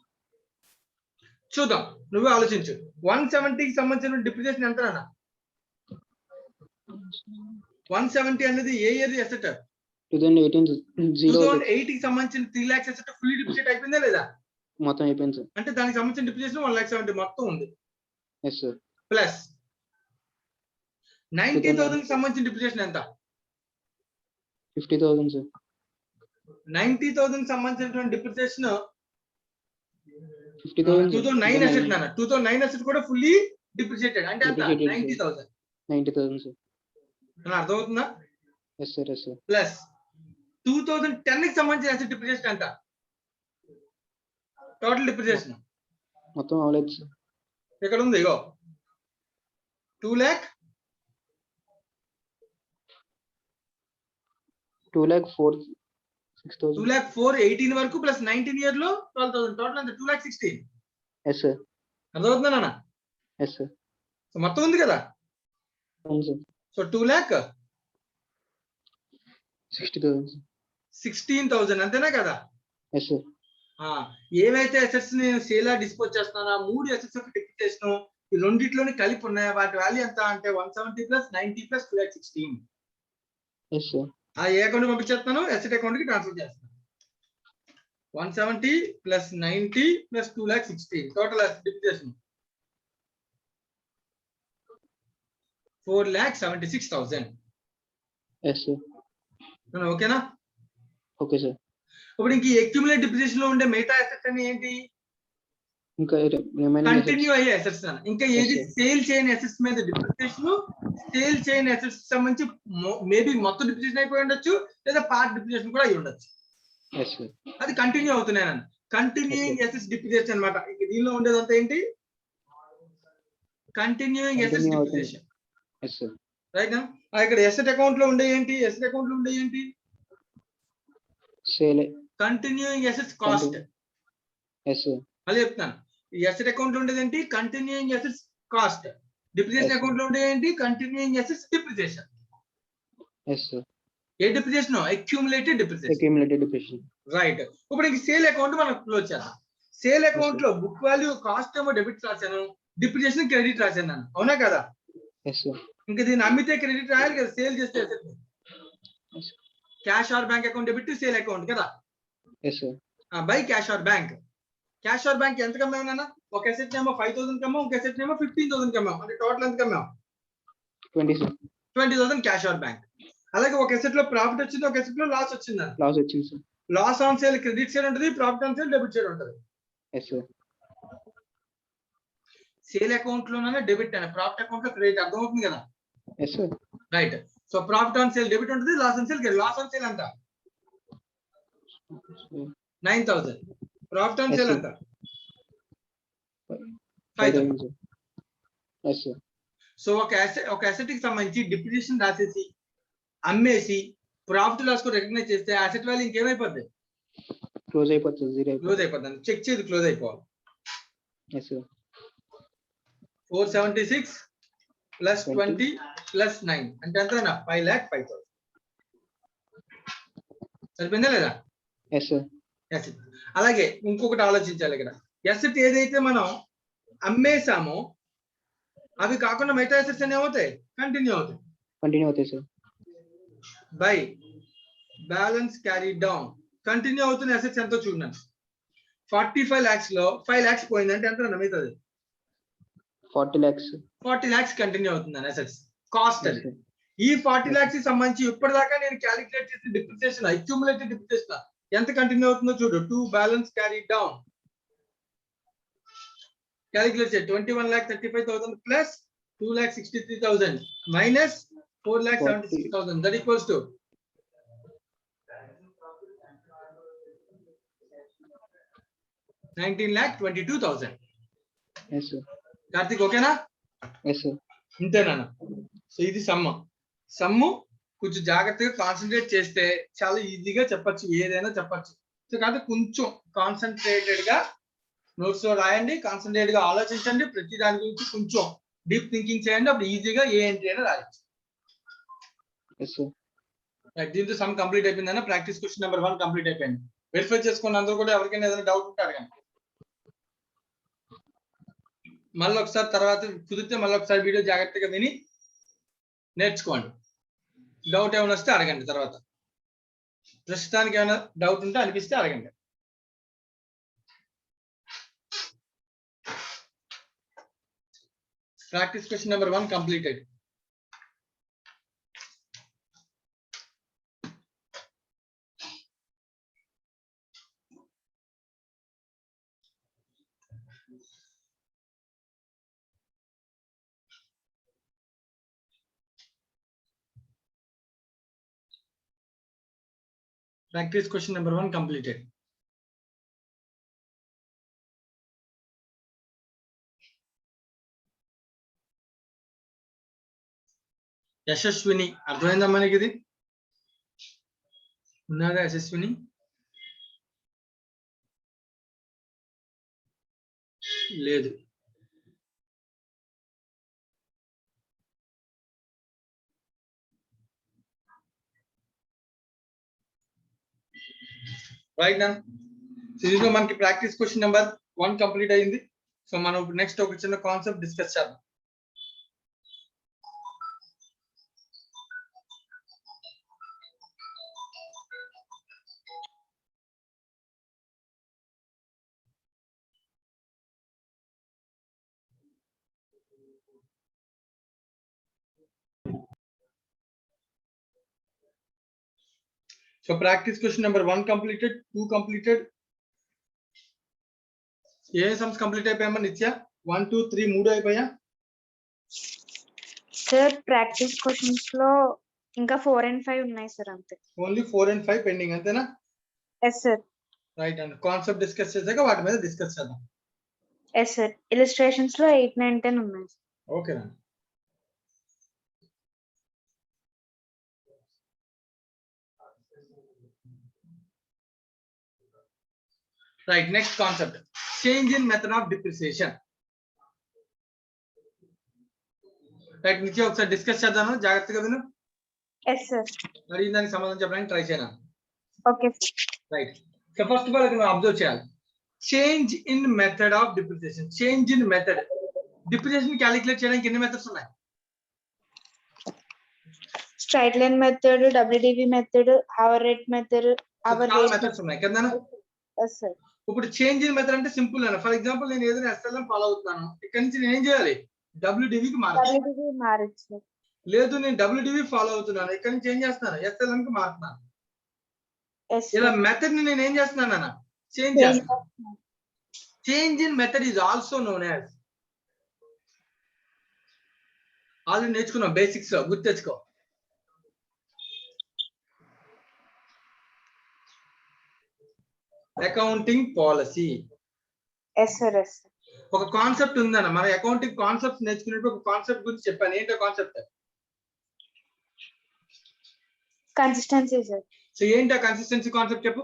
చూద్దాం, నువ్వే ఆలోచించు. 170కి సంబంధించిన డిప్రిసియేషన్ ఎంత అన్న? 170 అనేది ఏ ఇయర్ అసెట్? 2018 0 2008 కి సంబంధించిన 3 lakhs అసెట్ ఫుల్లీ డిప్రిసియేట్ అయిపోయిందా లేదా? మొత్తం అయిపోయింది, sir. అంటే దానికి సంబంధించిన డిప్రిసియేషన్ 1,70,000 మొత్తం ఉంది. Yes, sir. ప్లస్ 90,000 కి సంబంధించిన డిప్రిసియేషన్ ఎంత? 50,000, sir. 90,000 కి సంబంధించినటువంటి డిప్రిసియేషన్ 50,000. 2009 అసెట్ నాన్న. 2009 అసెట్ కూడా ఫుల్లీ డిప్రిసియేటెడ్. అంటే ఎంత? Depreciated, sir. 90,000. 90,000, sir. అన్న అర్థమవుతుందా? Yes, sir. Yes, sir. Plus 2010 కి సంబంధించిన అసెట్ డిప్రిసియేషన్ ఎంత? టోటల్ డిప్రిసియేషన్ మొత్తం అవ్వలేదు, sir. ఇక్కడ ఉంది, ఇగో 2,04,6,000. 2,04,18 వరకు ప్లస్ 19 ఇయర్ లో 12,000 టోటల్ అంత 2,16,000. Yes, sir. అర్థమవుతుందా నాన్న? Yes, sir. సో మొత్తం ఉంది కదా. అవును, sir. So 60,000, sir. 2,16,000 అంతేనా కదా. Yes, sir. ఏవైతే అసెట్స్ నేను సేల్ డిస్పోజ్ చేస్తున్నానో ఆ 3 అసెట్స్ యొక్క డిప్రిసియేషన్ ఈ రెండిట్లోని కలిపి ఉన్నాయి. వాటి వాల్యూ ఎంత అంటే 170 ప్లస్ 90 ప్లస్ 2,16,000. Yes, sir. ఆ ఏ అకౌంట్ పంపించేస్తున్నాను? అసెట్ అకౌంట్ కి ట్రాన్స్ఫర్ చేస్తాను. 170 plus 90 plus 2,16,000 total depreciation 4,76,000. Yes, sir. ఓకేనా? Okay, sir. ఇప్పుడు ఇంక అక్యుములేట్ డిప్రిసియేషన్ లో ఉండే మిగతా అసెట్స్ అని ఏంటి? ఇంకా రిమైనింగ్ కంటిన్యూ అయ్యే అసెట్స్. ఇంకా ఏది Yes, sir. సేల్ చేయని అసెట్స్ మీద డిప్రిసియేషన్, సేల్ చేయని అసెట్స్ సంబంధించి మేబీ మొత్తం డిప్రిసియేషన్ అయిపోయి ఉండొచ్చు, లేదా పార్ట్ డిప్రిసియేషన్ కూడా అయి ఉండొచ్చు. Yes, sir. అది కంటిన్యూ అవుతున్నాయి. కంటిన్యూయింగ్ అసెట్స్ డిప్రిసియేషన్ అన్నమాట. ఇంక దీనిలో ఉండేదంతా ఏంటి? కంటిన్యూయింగ్ అసెట్స్ Continue అవుతుంది. డిప్రిసియేషన్. Yes, sir. రైట్ నా? ఇక్కడ అసెట్ అకౌంట్ లో ఉండే ఏంటి? అసెట్ అకౌంట్ లో ఉండే ఏంటి? Sale. Continuing assets cost. Yes, sir. మళ్ళీ చెప్తాను, ఈ అసెట్ అకౌంట్ లో ఉండేది ఏంటి? Continuing assets cost. Depreciation Yes, sir. Account లో ఉండేది ఏంటి? Continuing assets depreciation. Yes, sir. ఏ depreciation? Accumulated depreciation. Accumulated depreciation. Right. ఇప్పుడు ఇంక సేల్ అకౌంట్ మనం క్లోజ్ చేద్దాం. సేల్ అకౌంట్ లో బుక్ వాల్యూ కాస్ట్ ఏమో డెబిట్ రాశాను, డిప్రిసియేషన్ క్రెడిట్ రాశాను నేను. అవునా కదా? Yes, sir. ఇంకా దీన్ని అమ్మితే క్రెడిట్ రాయాలి కదా, సేల్ చేస్తే asset. Yes. Cash or bank account debit sale account కదా. Yes, sir. By cash or bank. Cash or bank ఎంత కమ్మామన్నా? ఒక అసెట్ నేమో 5,000 కమ్మాం, ఒక అసెట్ నేమో 15,000 కమ్మాం. అంటే టోటల్ ఎంత కమ్మాం? 20, sir. 20,000 cash or bank. అలాగే ఒక అసెట్ లో ప్రాఫిట్ వచ్చింది, ఒక అసెట్ లో లాస్ వచ్చింది. Loss వచ్చింది, sir. Loss on sale credit side ఉంటుంది, profit on sale debit side ఉంటుంది. Yes, sir. సేల్ అకౌంట్ లోనే డెబిట్ అని, ప్రాఫిట్ అకౌంట్ లో క్రెడిట్. అర్థమవుతుంది కదా. Yes, sir. Right. So profit on sale debit ఉంటుంది, loss on sale credit. Loss on sale ఎంత? 9,000. Profit on Yes, sale sir. ఎంత? 5,000. 5,000, sir. Yes, sir. సో ఒక అసెట్ కి సంబంధించి డిప్రిసియేషన్ రాసేసి అమ్మేసి ప్రాఫిట్ లాస్ కూడా రికగ్నైజ్ చేస్తే అసెట్ వాల్యూ ఇంకేమైపోద్ది? Close అయిపోతుంది, 0 అయిపోతుంది. క్లోజ్ అయిపోద్ది. చెక్ చేయదు, క్లోజ్ అయిపోవాలి. Yes, sir. 476 ప్లస్ 20 ప్లస్ 9 అంటే ఎంత? 5,05,000. సరిపోయిందా లేదా? Yes, sir. అసెట్. అలాగే ఇంకొకటి ఆలోచించాలి ఇక్కడ. అసెట్ ఏదైతే మనం అమ్మేసామో అవి కాకుండా మిగతా అసెట్స్ అన్ని ఏమవుతాయి? కంటిన్యూ అవుతాయి. Continue అవుతాయి, sir. By balance carry down. Continue అవుతున్న అసెట్స్ ఎంతో చూడండి. 45 lakhs లో 5 lakhs పోయిందంటే ఎంత మిగతాది? 40 lakhs. 40 lakhs కంటిన్యూ అవుతుందని అసెట్స్ కాస్ట్. Yes, అది sir. ఈ 40 lakhs కి సంబంధించి ఇప్పటిదాకా నేను క్యాలిక్యులేట్ చేసిన డిప్రిసియేషన్ అక్యూములేటెడ్ డిప్రిసియేషన్ ఎంత కంటిన్యూ అవుతుందో చూడు. 2 బ్యాలెన్స్ క్యారీ డౌన్. క్యాలిక్యులేట్ చేయండి. 21,35,000 plus 2,63,000 minus 4,76,000 that equals to 19,22,000. Yes, sir. Karthik ఓకేనా? Yes, sir. ఇంతేనా? సో ఇది సమ్ము కొంచెం జాగ్రత్తగా కాన్సన్ట్రేట్ చేస్తే చాలా ఈజీగా చెప్పచ్చు, ఏదైనా చెప్పచ్చు. సో కాబట్టి కొంచెం కాన్సన్ట్రేటెడ్ గా నోట్స్ లో రాయండి, కాన్సన్ట్రేట్ గా ఆలోచించండి, ప్రతి దాని గురించి కొంచెం డీప్ థింకింగ్ చేయండి, అప్పుడు ఈజీగా ఏ ఎంట్రీ అయినా రాయొచ్చు. Yes, sir. దీంతో సమ్ కంప్లీట్ అయిపోయిందన్న, ప్రాక్టీస్ క్వశ్చన్ నెంబర్ 1 కంప్లీట్ అయిపోయింది. వెరిఫై చేసుకున్న అందరూ కూడా ఎవరికైనా ఏదైనా డౌట్ ఉంటే అడగండి. మళ్ళీ ఒకసారి తర్వాత కుదిరితే మళ్ళీ ఒకసారి వీడియో జాగ్రత్తగా విని నేర్చుకోండి. డౌట్ ఏమైనా వస్తే అడగండి. తర్వాత ప్రస్తుతానికి ఏమైనా డౌట్ ఉంటే అనిపిస్తే అడగండి. Practice question number 1 completed. Practice question number 1 completed. యశస్విని అర్థమైందా మనకి? ఇది ఉన్నారా యశస్విని? లేదు. రైట్ నా? సో మనకి ప్రాక్టీస్ క్వశ్చన్ నెంబర్ 1 కంప్లీట్ అయింది. సో మనం నెక్స్ట్ ఒక చిన్న కాన్సెప్ట్ డిస్కస్ చేద్దాం. So practice question number 1 completed, 2 completed. ఏ సమ్స్ కంప్లీట్ అయిపోయామా నిత్య? 1 2 3 3 అయిపోయా? సార్ ప్రాక్టీస్ క్వశ్చన్స్ లో ఇంకా 4 and 5 ఉన్నాయి సార్ అంతే. ఓన్లీ 4 and 5 పెండింగ్ అంతేనా? Yes sir. Right and concept discuss చేసాక వాటి మీద డిస్కస్ చేద్దాం. Yes sir. ఇలిస్ట్రేషన్స్ లో 8 9 10 ఉన్నాయి. ఓకేనా? Right, next concept change in method of depreciation. Right Nitya ఒకసారి డిస్కస్ చేద్దాము, జాగ్రత్తగా విను. ఎస్ సార్. అడిగిన దానికి సమాధానం చెప్పడానికి ట్రై చేయనా? Okay. Right. So first of all ఇక్కడ అబ్జర్వ్ చేయాలి. Change in method of depreciation. Change in method. Depreciation calculate చేయడానికి ఎన్ని మెథడ్స్ ఉన్నాయి? Straight line method, WDV method, hour rate method, hour చాలా రేట్ మెథడ్స్ ఉన్నాయి కదా. Yes sir. ఇప్పుడు చేంజ్ ఇన్ మెథడ్ అంటే సింపుల్ అన్న. ఫర్ ఎగ్జాంపుల్ నేను ఏదైనా ఎస్ఎల్ఎం ఫాలో అవుతున్నాను, ఇక్కడ నుంచి నేను ఏం చేయాలి? డబ్ల్యూడివికి మారాలి. డబ్ల్యూడివి మారచ్చు. లేదు నేను డబ్ల్యూడివి ఫాలో అవుతున్నాను, ఇక్కడ నుంచి ఏం చేస్తున్నాను? ఎస్ఎల్ఎం కి మారుతున్నాను. ఎస్ ఇలా సార్. మెథడ్ ని నేను ఏం చేస్తున్నాను అన్న? చేంజ్ చేస్తాను. Change in method is also known as, already నేర్చుకున్నాం బేసిక్స్ లో, గుర్తు తెచ్చుకో. Accounting policy. Yes sir. Yes sir. ఒక కాన్సెప్ట్ ఉందన్న, మన అకౌంటింగ్ కాన్సెప్ట్ నేర్చుకున్నప్పుడు ఒక కాన్సెప్ట్ గురించి చెప్పాను. ఏంటో కాన్సెప్ట్? Consistency sir. సో ఏంటి ఆ కన్సిస్టెన్సీ కాన్సెప్ట్ చెప్పు.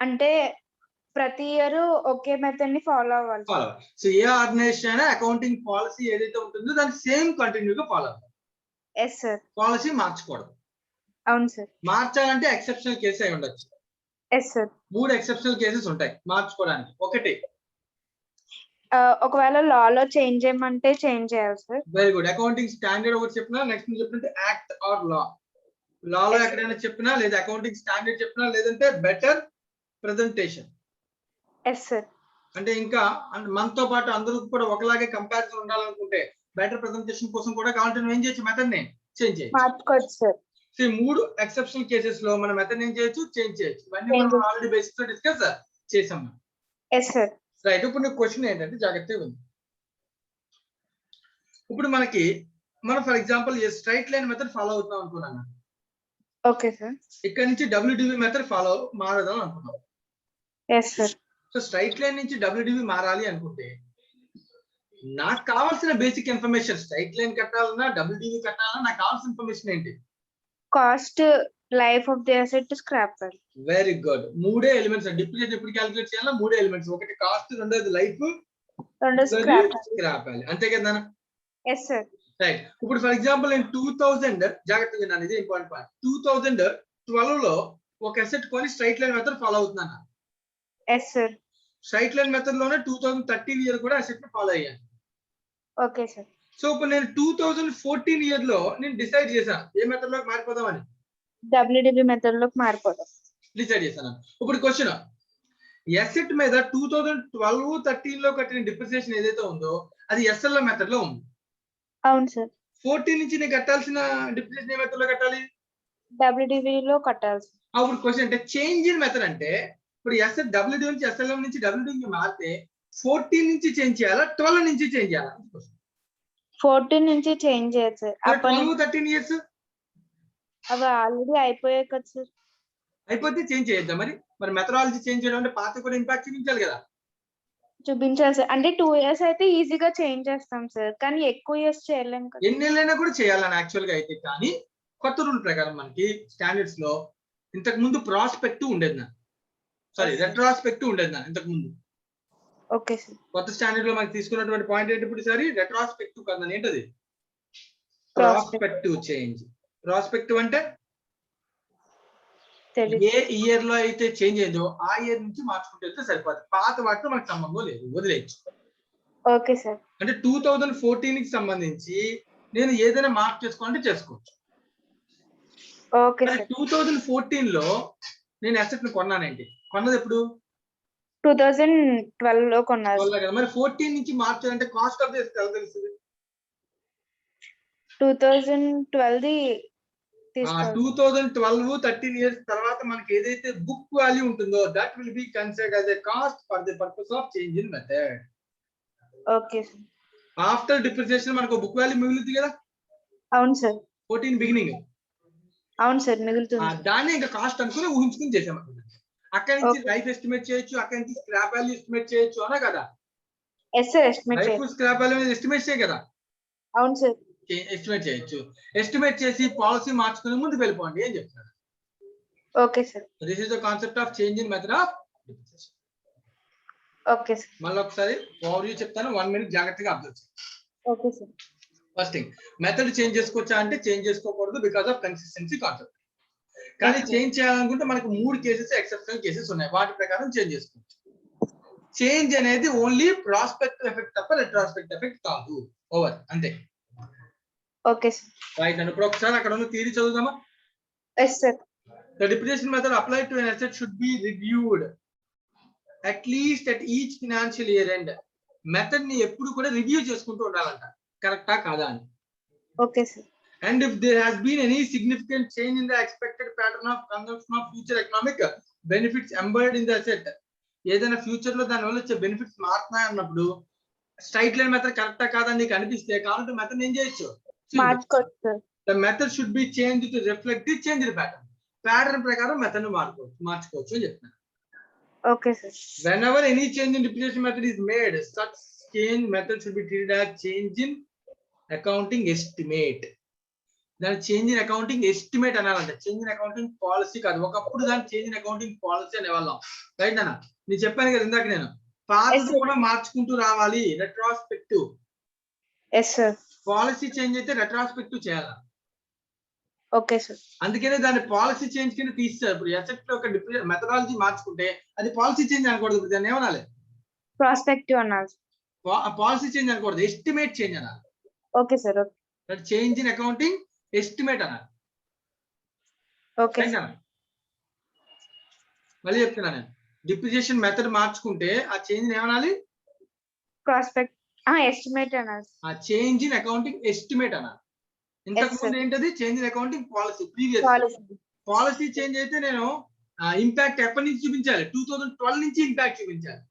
అంటే ప్రతి ఇయర్ ఒకే మెథడ్ ని ఫాలో అవ్వాలి. ఫాలో. సో ఏ ఆర్గనైజేషన్ అయినా అకౌంటింగ్ పాలసీ ఏదైతే ఉంటుందో దాన్ని సేమ్ కంటిన్యూగా ఫాలో అవ్వాలి. Yes sir. పాలసీ మార్చకూడదు. అవును సార్. మార్చాలంటే ఎక్సెప్షనల్ కేసు అయి ఉండొచ్చు. Yes sir. 3 ఎక్సెప్షనల్ కేసెస్ ఉంటాయి మార్చుకోవడానికి. ఒకటి, ఒకవేళ లాలో చేంజ్ చేయమంటే చేంజ్ చేయాలి sir. Very good. Accounting standard ఒకటి చెప్పినా, నెక్స్ట్ చెప్పినట్టు యాక్ట్ ఆర్ లా. లాలో ఎక్కడైనా చెప్పినా, లేదా అకౌంటింగ్ స్టాండర్డ్ చెప్పినా, లేదంటే బెటర్ ప్రెజెంటేషన్. Yes sir. అంటే ఇంకా మనతో పాటు అందరూ కూడా ఒకలాగే కంపారిజన్ ఉండాలనుకుంటే బెటర్ ప్రెజెంటేషన్ కోసం కూడా కావాలంటే నువ్వు ఏం చేయొచ్చు? మెథడ్ ని చేంజ్ చేయొచ్చు. మార్చుకోవచ్చు సార్. సో 3 ఎక్సెప్షనల్ కేసెస్ లో మన మెథడ్ ఏం చేయొచ్చు? చేంజ్ చేయొచ్చు. ఇవన్నీ మనం ఆల్రెడీ బేసిక్స్ లో డిస్కస్ చేసాం. Yes sir. రైట్. ఇప్పుడు నీ క్వశ్చన్ ఏంటంటే జాగ్రత్తగా ఉంది. ఇప్పుడు మనకి for example straight line method follow అవుతున్నాం అనుకున్నాను. Okay sir. ఇక్కడ నుంచి డబ్ల్యూడివి మెథడ్ ఫాలో మారదాం అనుకున్నాం. Yes sir. So straight line నుంచి డబ్ల్యూడివి మారాలి అనుకుంటే నాకు కావాల్సిన బేసిక్ ఇన్ఫర్మేషన్, స్ట్రైట్ లైన్ కట్టాలన్నా డబ్ల్యూడివి కట్టాలన్నా నాకు కావాల్సిన ఇన్ఫర్మేషన్ ఏంటి? Cost life of the asset scrap value. Very good. మూడే ఎలిమెంట్స్ డిప్రిసియేషన్ ఎప్పుడు క్యాలిక్యులేట్ చేయాలా? మూడే ఎలిమెంట్స్, ఒకటి కాస్ట్, రెండోది లైఫ్, రెండు స్క్రాప్. Scrap value. అంతే కదా? Yes sir. రైట్. ఇప్పుడు ఫర్ ఎగ్జాంపుల్ నేను 2000 జాగ్రత్తగా విన్నాను, ఇది ఇంపార్టెంట్ పాయింట్. 2012 లో ఒక అసెట్ కొని స్ట్రైట్ లైన్ మెథడ్ ఫాలో అవుతున్నాను. Yes sir. Straight line method లోనే 2013 ఇయర్ కూడా అసెట్ ఫాలో అయ్యాను. Okay sir. సో ఇప్పుడు నేను 2014 ఇయర్ లో నేను డిసైడ్ చేశాను ఏ మెథడ్ లోకి మారిపోదామని. డబ్ల్యూడిబి మెథడ్ లోకి మారిపోదాం డిసైడ్ చేశాను. ఇప్పుడు క్వశ్చన్, అసెట్ మీద 2012-13 లో కట్టిన డిప్రిసియేషన్ ఏదైతే ఉందో అది ఎస్ఎల్ఎం మెథడ్ లో ఉంది. అవును సార్. 14 నుంచి నేను కట్టాల్సిన డిప్రిసియేషన్ ఏ మెథడ్ లో కట్టాలి? డబ్ల్యూడిబి లో కట్టాలి. అప్పుడు క్వశ్చన్ అంటే చేంజ్ ఇన్ మెథడ్ అంటే ఇప్పుడు ఎస్ఎల్ డబ్ల్యూడి నుంచి ఎస్ఎల్ఎం నుంచి డబ్ల్యూడి మారితే 14 నుంచి చేంజ్ చేయాలా, 12 నుంచి చేంజ్ చేయాలా? 14 నుంచి చేంజ్ చేయదు సార్. 12-13 ఇయర్స్ అవి ఆల్రెడీ అయిపోయాయి కదా సార్. అయిపోతే చేంజ్ చేయొద్దా? మరి మెథడాలజీ చేంజ్ చేయడం అంటే పాత కూడా ఇంపాక్ట్ చూపించాలి కదా. చూపించాలి సార్. అంటే 2 years అయితే ఈజీగా చేంజ్ చేస్తాం సార్, కానీ ఎక్కువ ఇయర్స్ చేయలేం కదా. ఎన్నేళ్ళైనా కూడా చేయాలని యాక్చువల్ గా అయితే, కానీ కొత్త రూల్ ప్రకారం మనకి స్టాండర్డ్స్ లో ఇంతకు ముందు ప్రాస్పెక్టివ్ ఉండేది, సారీ రెట్రాస్పెక్టివ్ ఉండేది ఇంతకు ముందు. Okay sir. కొత్త స్టాండర్డ్ లో మనకి తీసుకున్నటువంటి పాయింట్ ఏంటి ఇప్పుడు? సరే రెట్రాస్పెక్టివ్ కదా, ఏంటది? Prospective change. ప్రాస్పెక్టివ్ అంటే ఏ ఇయర్ లో అయితే చేంజ్ అయిందో ఆ ఇయర్ నుంచి మార్చుకుంటే వెళ్తే సరిపోతుంది. పాత వాటితో మనకు సంబంధం లేదు, వదిలేయచ్చు. Okay sir. అంటే 2014 కి సంబంధించి నేను ఏదైనా మార్క్ చేసుకోవాలంటే చేసుకోవచ్చు. Okay sir. 2014 లో నేను అసెట్ ని కొన్నానండి. కొన్నది ఎప్పుడు? 2012 లో కొన్నారు. మరి 14 నుంచి మార్చాలంటే కాస్ట్ ఆఫ్ ది అసెట్ ఎలా తెలుస్తుంది? 2012 ది 2012-13 ఇయర్స్ తర్వాత మనకి ఏదైతే బుక్ వాల్యూ ఉంటుందో that will be considered as a cost for the purpose of change in method. Okay sir. After depreciation మనకు బుక్ వాల్యూ మిగులుతుంది కదా. అవును సార్. 14 బిగినింగ్. అవును సార్, మిగులుతుంది. దాన్ని ఇంకా కాస్ట్ అనుకుని ఊహించుకుని చేసాం. అక్కడి నుంచి లైఫ్ ఎస్టిమేట్ చేయొచ్చు, అక్కడి నుంచి స్క్రాప్ వాల్యూ ఎస్టిమేట్ చేయొచ్చు, అవునా కదా? Yes sir. Estimate life scrap value estimate చేయ కదా. అవును సార్. ఎస్టిమేట్ చేయొచ్చు. ఎస్టిమేట్ చేసి పాలసీ మార్చుకుని ముందుకు వెళ్ళిపోండి ఏం చెప్తారు. Okay sir. This is the concept of change in method of depreciation. Okay sir. మళ్ళీ ఒకసారి ఓవర్వ్యూ చెప్తాను, 1 minute జాగ్రత్తగా అబ్జర్వ్ చేయండి. Okay sir. First thing, method change చేసుకోవచ్చా అంటే చేంజ్ చేసుకోకూడదు బికాస్ ఆఫ్ కన్సిస్టెన్సీ కాన్సెప్ట్. కానీ చేంజ్ చేయాలనుకుంటే మనకు 3 కేసెస్ ఎక్సెప్షనల్ కేసెస్ ఉన్నాయి, వాటి ప్రకారం చేంజ్ చేసుకోవచ్చు. చేంజ్ అనేది ఓన్లీ ప్రాస్పెక్టివ్ ఎఫెక్ట్ తప్ప రెట్రాస్పెక్టివ్ ఎఫెక్ట్ కాదు. ఓవర్, అంతే. Okay sir. రైట్ అండి. ఇప్పుడు ఒకసారి అక్కడ ఉన్న థియరీ చదువుదామా? Yes sir. The depreciation method applied to an asset should be reviewed at least at each financial year end. Method ని ఎప్పుడు కూడా రివ్యూ చేసుకుంటూ ఉండాలంట, కరెక్టా కాదా అని. Okay sir. And if there has been any significant change in the expected pattern of consumption of future economic benefits embedded in the asset, ఏదైనా ఫ్యూచర్ లో దాని వల్ల వచ్చే బెనిఫిట్స్ మారుతున్నాయి అన్నప్పుడు స్ట్రైట్ లైన్ మెథడ్ కరెక్టా కాదా నీకు అనిపిస్తే కావాలంటే మెథడ్ ఏం చేయొచ్చు? మార్చుకోవచ్చు. The method should be changed to reflect the change in pattern. Pattern ప్రకారం మెథడ్ ని మార్చుకోవచ్చు అని చెప్తున్నాను. Okay sir. Whenever any change in depreciation method is made, such change method should be treated as change in accounting estimate. దాని చేంజ్ ఇన్ అకౌంటింగ్ ఎస్టిమేట్ అనాలంటే, చేంజ్ ఇన్ అకౌంటింగ్ పాలసీ కాదు. ఒకప్పుడు దాని చేంజ్ ఇన్ అకౌంటింగ్ పాలసీ అనేవాళ్ళం, రైట్ నాన్న? నేను చెప్పాను కదా ఇందాక, నేను పాలసీ కూడా మార్చుకుంటూ రావాలి, retrospective. Yes sir. Policy change అయితే రెట్రాస్పెక్టివ్ చేయాలి. Okay sir. అందుకనే దాన్ని పాలసీ చేంజ్ కింద తీస్తారు. ఇప్పుడు అసెట్ లో ఒక మెథడాలజీ మార్చుకుంటే అది పాలసీ చేంజ్ అనకూడదు. ఇప్పుడు దాన్ని ఏమనాలి? ప్రాస్పెక్టివ్ అనాలి. పాలసీ చేంజ్ అనకూడదు, ఎస్టిమేట్ చేంజ్ అనాలి. Okay sir. Okay. Change in accounting estimate అనాలి. ఓకే. మళ్ళీ చెప్తున్నా నేను, డిప్రిసియేషన్ మెథడ్ మార్చుకుంటే ఆ చేంజ్ ఏమనాలి? ప్రాస్పెక్ట్ ఎస్టిమేట్ అనాలి. ఆ చేంజ్ ఇన్ అకౌంటింగ్ ఎస్టిమేట్ అనాలి. ఇంతకు ముందు ఏంటది? Change in accounting policy. Previous policy change అయితే నేను ఇంపాక్ట్ ఎప్పటి నుంచి చూపించాలి? 2012 నుంచి ఇంపాక్ట్ చూపించాలి.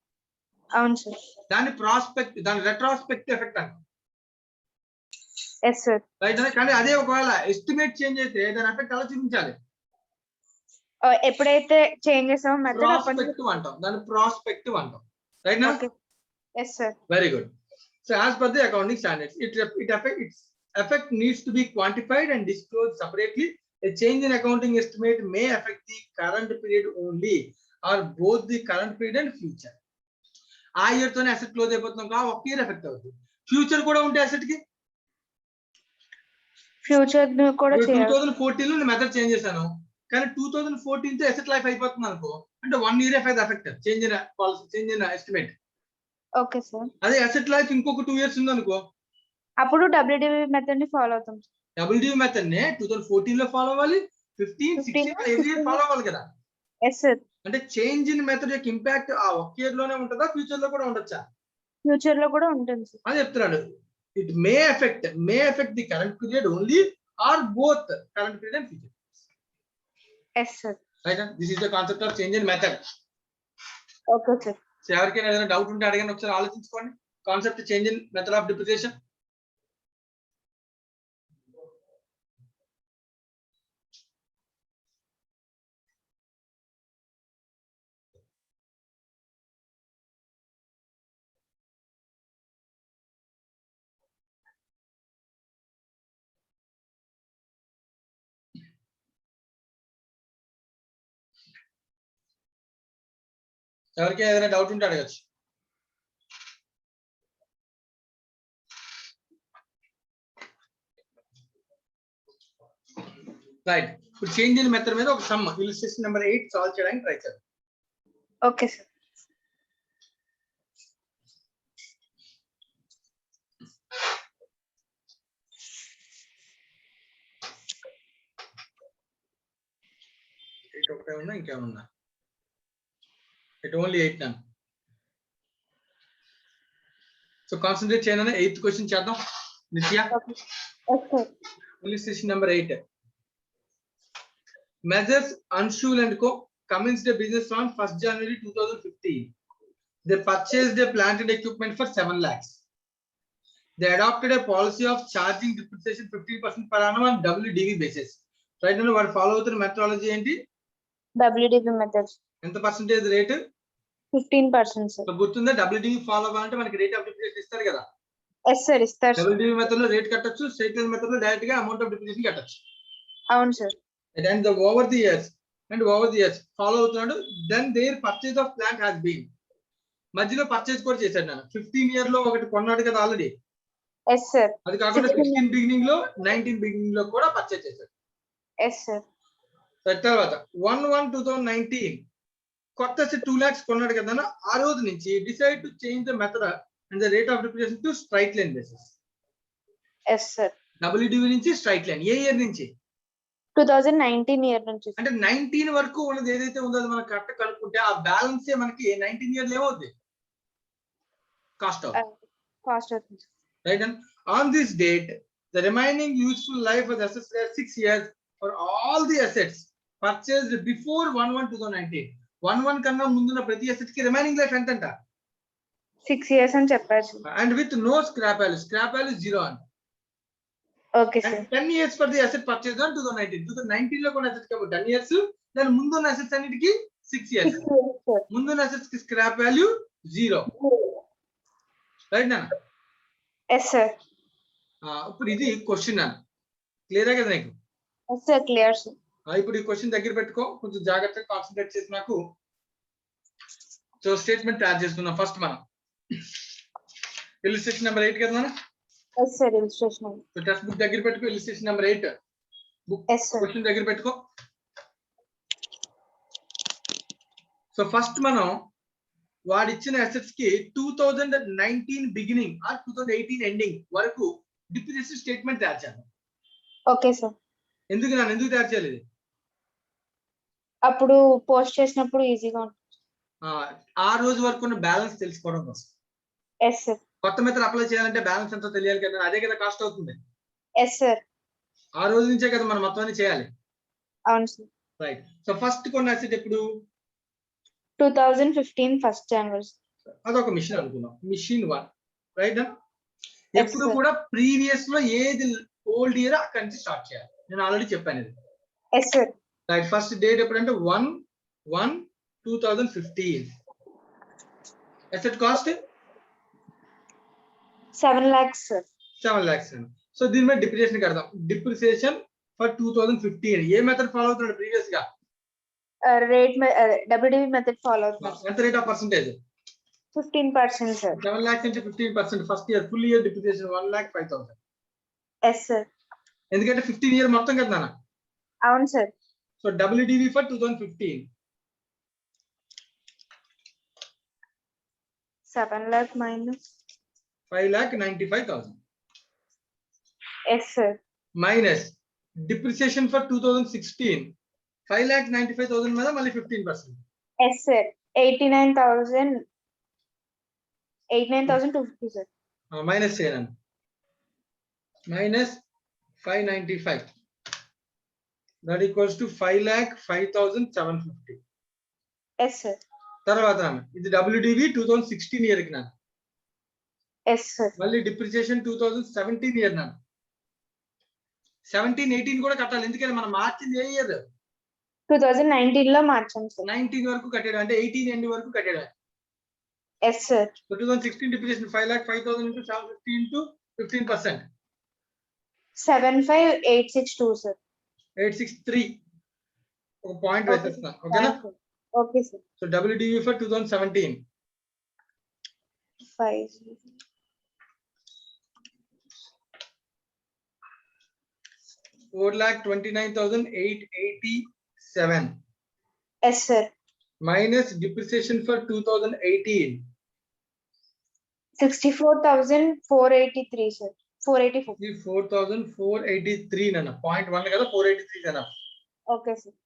అవును సార్. దాని ప్రాస్పెక్ట్, దాని రెట్రాస్పెక్టివ్ ఎఫెక్ట్ అంటారు. Yes sir. రైట్. కానీ అదే ఒకవేళ ఎస్టిమేట్ చేంజ్ అయితే దాని ఎఫెక్ట్ ఎలా చూపించాలి? ఎప్పుడైతే చేంజ్ చేసామో మెథడ్ ప్రాస్పెక్టివ్ అంటాం, దాని ప్రాస్పెక్టివ్ అంటాం, రైట్ నా? Yes sir. Very good. So as per the accounting standards, its effect needs to be quantified and disclosed separately A change in accounting estimate may affect the current period only or both the current period and future. ఆ ఇయర్ తోనే అసెట్ క్లోజ్ అయిపోతున్నాం కా ఒక ఇయర్ ఎఫెక్ట్ అవుతుంది. ఫ్యూచర్ కూడా ఉంటే అసెట్ కి ఫ్యూచర్ కూడా చేయాలి. 2014 లో నేను మెథడ్ చేంజ్ చేశాను, కానీ 2014 తో అసెట్ లైఫ్ అయిపోతుంది అనుకో, అంటే 1 year effect change in policy, change in estimate. Okay sir. అదే అసెట్ లైఫ్ ఇంకొక 2 ఇయర్స్ ఉంది అనుకో, అప్పుడు WDV మెథడ్ ని ఫాలో అవుతాం. డబ్ల్యూడివి మెథడ్ నే 2014 లో ఫాలో అవ్వాలి, 15, 16 ఎవ్రీ ఇయర్ ఫాలో అవ్వాలి కదా. Yes sir. అంటే చేంజ్ ఇన్ మెథడ్ యొక్క ఇంపాక్ట్ ఆ ఒక్క ఇయర్ లోనే ఉంటుందా, ఫ్యూచర్ లో కూడా ఉండొచ్చా? ఫ్యూచర్ లో కూడా ఉంటుంది సార్. అని చెప్తున్నాడు. It may effect the current period only or both current period and future. Yes sir. Right, this is the concept of change in method. Okay sir. So ఎవరికైనా ఏదైనా డౌట్ ఉంటే అడగండి, ఒకసారి ఆలోచించుకోండి. Concept change in method of depreciation. ఎవరికి ఏదైనా డౌట్ ఉంటే అడగచ్చు. రైట్, ఇప్పుడు చేంజ్ ఇన్ మెథడ్ మీద ఒక సమ్ ఇలిస్ట్రేషన్ నెంబర్ 8 సాల్వ్ చేయడానికి ట్రై చేద్దాం. Okay sir. ఒకటే ఉన్నా ఇంకేమన్నా? It only 8 none. So concentrate చేయనని 8th క్వశ్చన్ చేద్దాం. Nitya, illustration number 8. Measures Anshul and Co. commenced a business on 1st January 2015. They purchased a plant and equipment for 7 lakhs. They adopted a policy of charging depreciation 15% per annum on WDV basis. Right now, what follow the methodology ఏంటి? WDV method. ఎంత పర్సెంటేజ్ రేట్? 15% సార్. సో గుర్తుందా, WDV ఫాలో అవ్వాలంటే మనకి రేట్ ఆఫ్ డిప్రిసియేషన్ ఇస్తారు కదా. ఎస్ సార్, ఇస్తారు. WDV మెథడ్ లో రేట్ కట్టొచ్చు, స్ట్రైట్ లైన్ మెథడ్ లో డైరెక్ట్ గా అమౌంట్ ఆఫ్ డిప్రిసియేషన్ కట్టొచ్చు. అవును sir. And over the years follow అవుతున్నాడు. Then their purchase of plant has been, మధ్యలో పర్చేస్ కూడా చేశాడు. నేను 15 ఇయర్ లో ఒకటి కొన్నాడు కదా ఆల్రెడీ. Yes sir. అది కాకుండా 16 బిగినింగ్ లో 19 బిగినింగ్ లో కూడా పర్చేస్ చేశాడు. Yes sir. తర్వాత 1/1/2019 కొత్త 2 lakhs కొన్నాడు కదా, ఆ రోజు నుంచి decide to change the method and the rate of depreciation to straight line basis. Yes sir. WDV నుంచి స్ట్రైట్ లైన్. ఏ ఇయర్ నుంచి? 2019 ఇయర్ నుంచి. అంటే 19 వరకు ఉన్నది ఏదైతే ఉందో అది మనం కరెక్ట్ కనుక్కుంటే ఆ బ్యాలెన్స్ మనకి 19 ఇయర్స్ ఏమవుద్ది? కాస్ట్ అవుతుంది. Right, and on this date the remaining useful life of the assets were 6 years for all the assets purchased before 1/1/2019. 1/1 కన్నా ముందున్న ప్రతి అసెట్ కి రిమైనింగ్ లైఫ్ ఎంత అంట? 6 years అని చెప్పారు. And with no scrap value. Scrap value 0 అంట. Okay sir. 10 years for the asset purchased on 2019. 2019 లో కొన్న అసెట్స్ కాబట్టి 10 years. దాని ముందున్న అసెట్స్ అన్నిటికి 6 years. ముందున్న అసెట్స్ కి స్క్రాప్ వాల్యూ 0. రైట్ నాన్న? Yes sir. ఇప్పుడు ఇది క్వశ్చన్ నాన్న, క్లియర్ కదా నీకు? Yes sir, clear sir. ఇప్పుడు ఈ క్వశ్చన్ దగ్గర పెట్టుకో, కొంచెం జాగ్రత్తగా కాన్సన్ట్రేట్ చేసి నాకు. సో స్టేట్మెంట్ తయారు చేసుకుందాం ఫస్ట్ మనం. ఇలిస్ట్రేషన్ నెంబర్ 8 కదా నాన్న? Yes sir. Illustration. So text book దగ్గర పెట్టుకో, ఇలిస్ట్రేషన్ నెంబర్ 8 బుక్ క్వశ్చన్ దగ్గర పెట్టుకో. సో ఫస్ట్ మనం వాడిచ్చిన అసెట్స్ కి 2019 బిగినింగ్ ఆర్ 2018 ఎండింగ్ వరకు డిప్రిసియేషన్ స్టేట్మెంట్ తయారు చేద్దాం. Okay sir. ఎందుకు తయారు చేయాలి? అప్పుడు పోస్ట్ చేసినప్పుడు ఈజీగా ఉంటుంది. ఆ రోజు వరకు ఉన్న బ్యాలెన్స్ తెలుసుకోవడం కోసం. Yes sir. కొత్త మెథడ్ అప్లై చేయాలంటే బ్యాలెన్స్ ఎంతో తెలియాలి కదా, అదే కదా కాస్ట్ అవుతుంది. Yes sir. ఆ రోజు నుంచే కదా మనం మొత్తాన్ని చేయాలి. అవును సార్. రైట్. సో ఫస్ట్ కొన్న అసెట్ ఎప్పుడు? 2015 1st January. అదొక మిషన్ అనుకున్నాం, మిషన్ 1. రైట్. ఎప్పుడు కూడా ప్రీవియస్ లో ఏది ఓల్డ్ ఇయర్ అక్కడి నుంచి స్టార్ట్ చేయాలి. నేను ఆల్రెడీ చెప్పాను ఇది. Yes sir. Right. First date ఎప్పుడంటే 1/1/2015. Asset cost 7 lakhs sir. 7 lakhs. So దీని మీద డిప్రిసియేషన్ కడదాం. Depreciation for 2015. ఏ మెథడ్ ఫాలో అవుతున్నాడు ప్రీవియస్ గా? రేట్ WDV మెథడ్ ఫాలో అవుతున్నాం. ఎంత rate of percentage? 15% sir. 7 lakhs into 15%. First year full year depreciation 1,05,000. Yes sir. ఎందుకంటే 15 year మొత్తం కదా నాన్న. అవును sir. So WDV for 2015 7 lakh minus 5,95,000 yes sir. Minus depreciation for 2016 5,95,000 మీద మళ్ళీ 15%. Yes sir. 89,250 సార్. మైనస్ చేయను. Minus 595 that equals to 5,05,750. Yes sir. తర్వాత ఇది WDV 2016 ఇయర్ కి నాన్న. Yes sir. మళ్ళీ డిప్రిసియేషన్ 2017 ఇయర్ నాన్న. 17, 18 కూడా కట్టాలి, ఎందుకంటే మనం మార్చింది ఏ ఇయర్? 2019 లో మార్చాం సార్. 19 వరకు కట్టాడు, అంటే 18 ఎండ్ వరకు కట్టాడు. Yes sir. So 2016 depreciation 5,05,000 into 750 into 15%. 75,862 sir. 863 ఒక పాయింట్ వేసేస్తున్నా. ఓకేనా? Okay sir. So WDV for 2017 5 4,29,887 yes sir. Minus depreciation for 2018 64,483 sir. 484. ఇది 4,483 నన్న. 0.1 కదా, 483 కదా. Okay sir.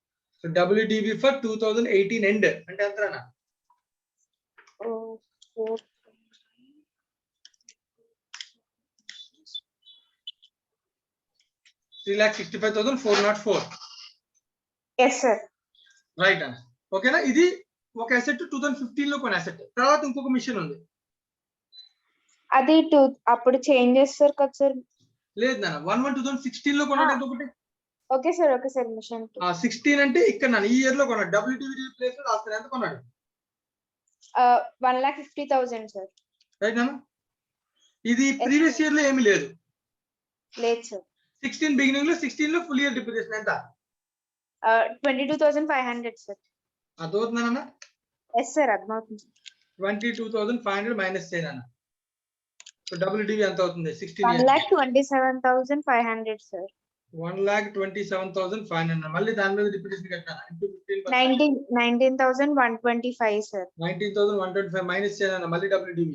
So WDV for 2018 end అంటే ఎంత అన్న? 3,65,404. Yes sir. రైట్ అన్న. ఓకేనా? ఇది ఒక అసెట్ 2015 లో కొన్ని అసెట్. తర్వాత ఇంకొక మిషన్ ఉంది. అది అప్పుడు చేంజ్ చేస్తారు కదా సార్? లేదు నాన్న, 1/1/2016 లో కొన్నాడు ఇంకొకటి. Okay sir. Okay sir. Machine 16 అంటే ఇక్కడ నాన్న ఈ ఇయర్ లో కొన్నాడు. WDV ప్లేస్ లో రాస్తారు ఎంత కొన్నాడు? 1,50,000 సార్. రైట్ నాన్న. ఇది ప్రీవియస్ ఇయర్ లో ఏమీ లేదు. లేదు సార్. 16 బిగినింగ్ లో, 16 లో ఫుల్ ఇయర్ డిప్రిసియేషన్ ఎంత? 22,500 సార్. అదవుతుందన్న. Yes sir. అర్థమవుతుంది. 22,500 మైనస్ చేయనన్న. సో WDV ఎంత అవుతుంది? 16 1,27,500 సార్. 1,27,500. మళ్ళీ దాని మీద డిప్రిసియేషన్ కట్టాను. 19,125 సార్. 19,125 మైనస్ చేయనన్న. మళ్ళీ WDV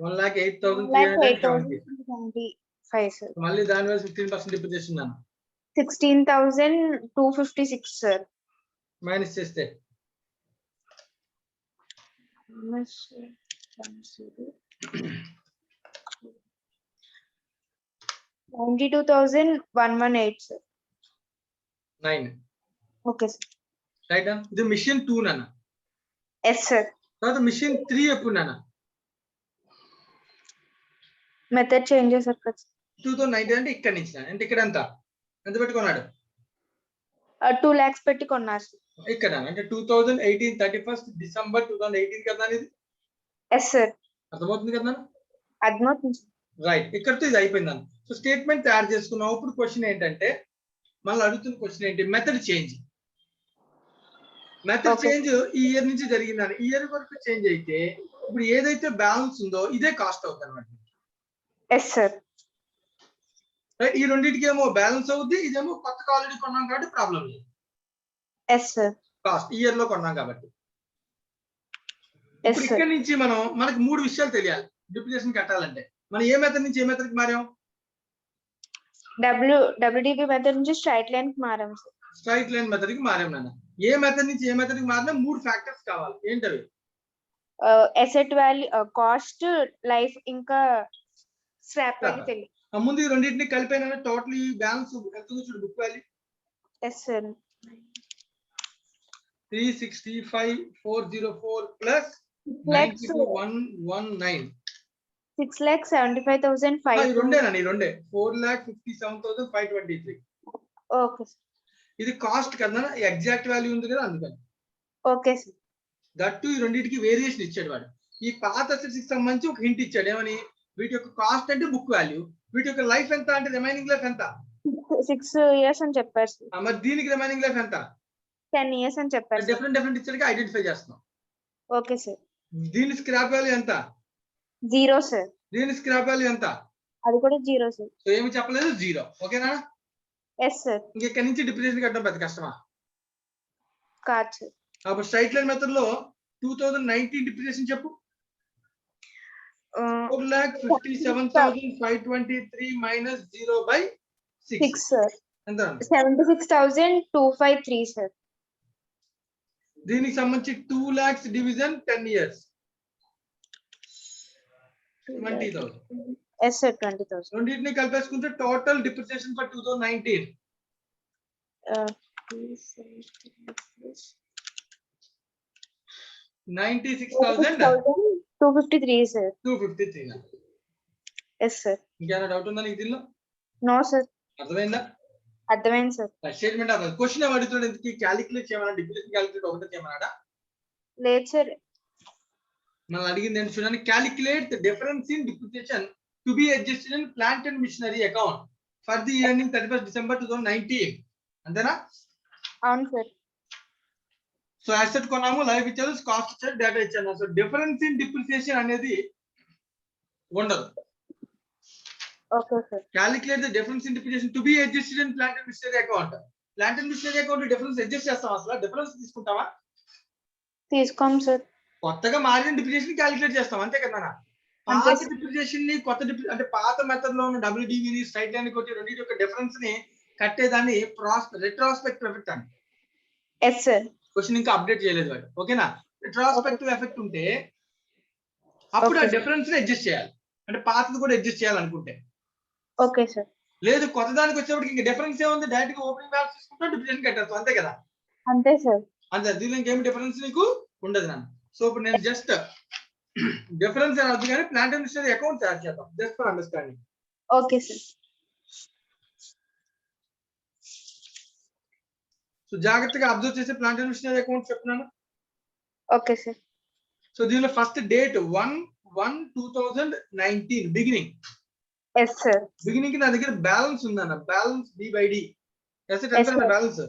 1,08,375 సార్. మళ్ళీ దాని మీద 15% డిప్రిసియేషన్ అన్న. 16,256 సార్. మైనస్ చేస్తే 92,118 సార్. 9. Okay sir. రైట్ అన్న. ఇది మిషన్ 2 నాన్న. Yes sir. తర్వాత మిషన్ 3 ఎప్పుడు నాన్న? మెథడ్ చేంజ్ చేశారు కదా. 2019 అంటే ఇక్కడ నుంచి అంటే ఇక్కడ ఎంత పెట్టుకున్నాడు? 2 lakhs పెట్టి కొన్నారు సార్. ఇక్కడ అంటే 2018 31st December 2018 కదా ఇది. Yes sir. అర్థమవుతుంది కదా? అర్థమవుతుంది సార్. రైట్. ఇక్కడతో ఇది అయిపోయింది. సో స్టేట్మెంట్ తయారు చేసుకున్నాం. ఇప్పుడు క్వశ్చన్ ఏంటంటే, మళ్ళీ అడుగుతున్న క్వశ్చన్ ఏంటి? Method change. మెథడ్ చేంజ్ ఈ ఇయర్ నుంచి జరిగిందని. ఈ ఇయర్ వరకు చేంజ్ అయితే ఇప్పుడు ఏదైతే బ్యాలెన్స్ ఉందో ఇదే కాస్ట్ అవుతుంది అన్నమాట. Yes sir. రైట్. ఈ రెండింటికి ఏమో బ్యాలెన్స్ అవుద్ది, ఇదేమో కొత్తగా ఆల్రెడీ కొన్నాం కాబట్టి ప్రాబ్లం లేదు. Yes sir. కాస్ట్ ఈ ఇయర్ లో కొన్నాం కాబట్టి. ఇప్పుడు ఇక్కడ నుంచి మనకు 3 విషయాలు తెలియాలి డిప్రిసియేషన్ కట్టాలంటే. మనం ఏ మెథడ్ నుంచి ఏ మెథడ్ కి మారాం? WDV మెథడ్ నుంచి స్ట్రైట్ లైన్ కి మారాం సార్. స్ట్రైట్ లైన్ మెథడ్ కి మారాం నాన్న. ఏ మెథడ్ నుంచి ఏ మెథడ్ కి మారినా 3 ఫ్యాక్టర్స్ కావాలి. ఏంటవి? అసెట్ వాల్యూ, కాస్ట్, లైఫ్, ఇంకా స్క్రాప్ వాల్యూ తెలియదు. ముందు ఈ రెండింటిని కలిపిన టోటల్ ఈ బ్యాలెన్స్ ఎంత ఉంది చూడు, book value. Yes sir. 365,404 plus 92,119. 6,75,500. ఈ రెండేనా? ఈ రెండే 4,57,523. Okay sir. ఇది కాస్ట్ కదా, ఎగ్జాక్ట్ వాల్యూ ఉంది కదా, అందుకని. Okay sir. దట్టు ఈ రెండింటికి వేరియేషన్ ఇచ్చాడు వాడు. ఈ పాత అసెట్స్ కి సంబంధించి ఒక హింట్ ఇచ్చాడు. ఏమని? వీటి యొక్క కాస్ట్ అంటే బుక్ వాల్యూ, వీటి యొక్క లైఫ్ ఎంత అంటే రిమైనింగ్ లైఫ్ ఎంత? 6 years అని చెప్పారు సార్. మరి దీనికి రిమైనింగ్ లైఫ్ ఎంత? 10 years అని చెప్పారు సార్. డిఫరెంట్ ఇచ్చరికి ఐడెంటిఫై చేస్తున్నాం. Okay sir. దీని స్క్రాప్ వాల్యూ ఎంత? 0 సార్. దీని స్క్రాప్ వాల్యూ ఎంత? అది కూడా 0 సార్. సో ఏమి చెప్పలేదు, 0. ఓకేనా? Yes sir. ఇక్కడ నుంచి డిప్రిసియేషన్ కట్టడం పెద్ద కష్టమా? కాదు సార్. అప్పుడు స్ట్రైట్ లైన్ మెథడ్ లో 2019 డిప్రిసియేషన్ చెప్పు. 4,57,523 minus 0/6 6 సార్. ఎంత? 76,253 సార్. దీనికి సంబంధించి 2 lakhs division 10 years 20,000. Yes sir. 20,000. రెండింటిని కలిపేసుకుంటే total depreciation for 2019 96,253 sir. 253. Yes sir. ఇంకేమైనా డౌట్ ఉందా నీకు దీనిలో? No sir. అర్థమైందా? అర్థమైంది సార్. స్టేట్మెంట్ అవ్వదు. క్వశ్చన్ అడుగుతాడు ఎందుకు? క్యాలిక్యులేట్ చేయమన్నా, డిప్రిసియేషన్ క్యాలిక్యులేట్ ఒకటే చేయమన్నాడా? లేదు సార్. మనం అడిగింది ఏంటి చూడండి, calculate the difference in depreciation to be adjusted in plant and machinery account for the year ending 31st December 2019. అంతేనా? అవును సార్. సో అసెట్ కొన్నాము, లైఫ్ ఇచ్చారు, కాస్ట్ ఇచ్చారు, డేటా ఇచ్చారు. సో డిఫరెన్స్ ఇన్ డిప్రిసియేషన్ అనేది ఉండదు. Okay sir. Calculate the difference in depreciation to be adjusted in plant and machinery account. Plant and machinery account difference adjust చేస్తాం. అసలు డిఫరెన్స్ తీసుకుంటావా? తీసుకోం సార్. కొత్తగా మారిన డిప్రిసియేషన్ క్యాలిక్యులేట్ చేస్తాం, అంతే కదా? అంతే పాత సార్. డిప్రిసియేషన్ ని కొత్త అంటే పాత మెథడ్ లో ఉన్న WDV స్ట్రైట్ లైన్ కొట్టి రెండింటి యొక్క డిఫరెన్స్ ని కట్టేదాన్ని రెట్రోస్పెక్టివ్ ఎఫెక్ట్ అని. Yes sir. క్వశ్చన్ ఇంకా అప్డేట్ చేయలేదు వాడు. ఓకేనా? రెట్రోస్పెక్టివ్ ఎఫెక్ట్ ఉంటే అప్పుడు ఆ Okay. డిఫరెన్స్ ని అడ్జస్ట్ చేయాలి. అంటే పాతది కూడా అడ్జస్ట్ చేయాలనుకుంటే. Okay sir. లేదు కొత్త దానికి వచ్చేప్పటికి ఇంకా డిఫరెన్స్ ఏముంది, డైరెక్ట్ గా ఓపెనింగ్ బ్యాలెన్స్ తీసుకుంటా డిప్రిసియేషన్ కట్టేస్తాం, అంతే కదా? అంతే సార్. అంతే. దీనిలో ఇంకేమి డిఫరెన్స్ నీకు ఉండదు నాన్న. సో ఇప్పుడు నేను జస్ట్ డిఫరెన్స్ అని అర్థం కానీ plant and machinery account add చేద్దాం, just for understanding. Okay sir. So జాగ్రత్తగా అబ్జర్వ్ చేసే ప్లాంట్ అండ్ మిషనరీ అకౌంట్ చెప్తున్నాను. Okay sir. సో దీనిలో first date 1/1/2019 beginning. Yes sir. Beginning కి నా దగ్గర బ్యాలెన్స్ ఉందన్న, బ్యాలెన్స్ D/D. అసెట్ Yes, ఎంత sir. బ్యాలెన్స్?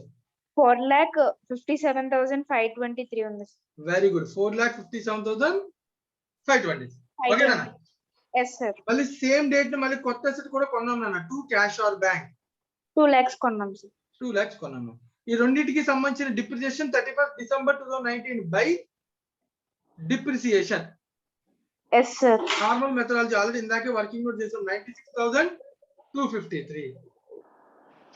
4,57,523 ఉంది సార్. Very good. 4,57,520. ఓకేనా? Yes sir. మళ్ళీ సేమ్ డేట్ ని మళ్ళీ కొత్త అసెట్ కూడా కొన్నాం నాన్న, 2 క్యాష్ ఆర్ బ్యాంక్. 2 lakhs కొన్నాం సార్. 2 lakhs కొన్నాము. ఈ రెండింటికి సంబంధించిన depreciation 31st December 2019 by depreciation. Yes sir. Normal methodology already ఇందాకే వర్కింగ్ నోట్ చేసాం, 96,253.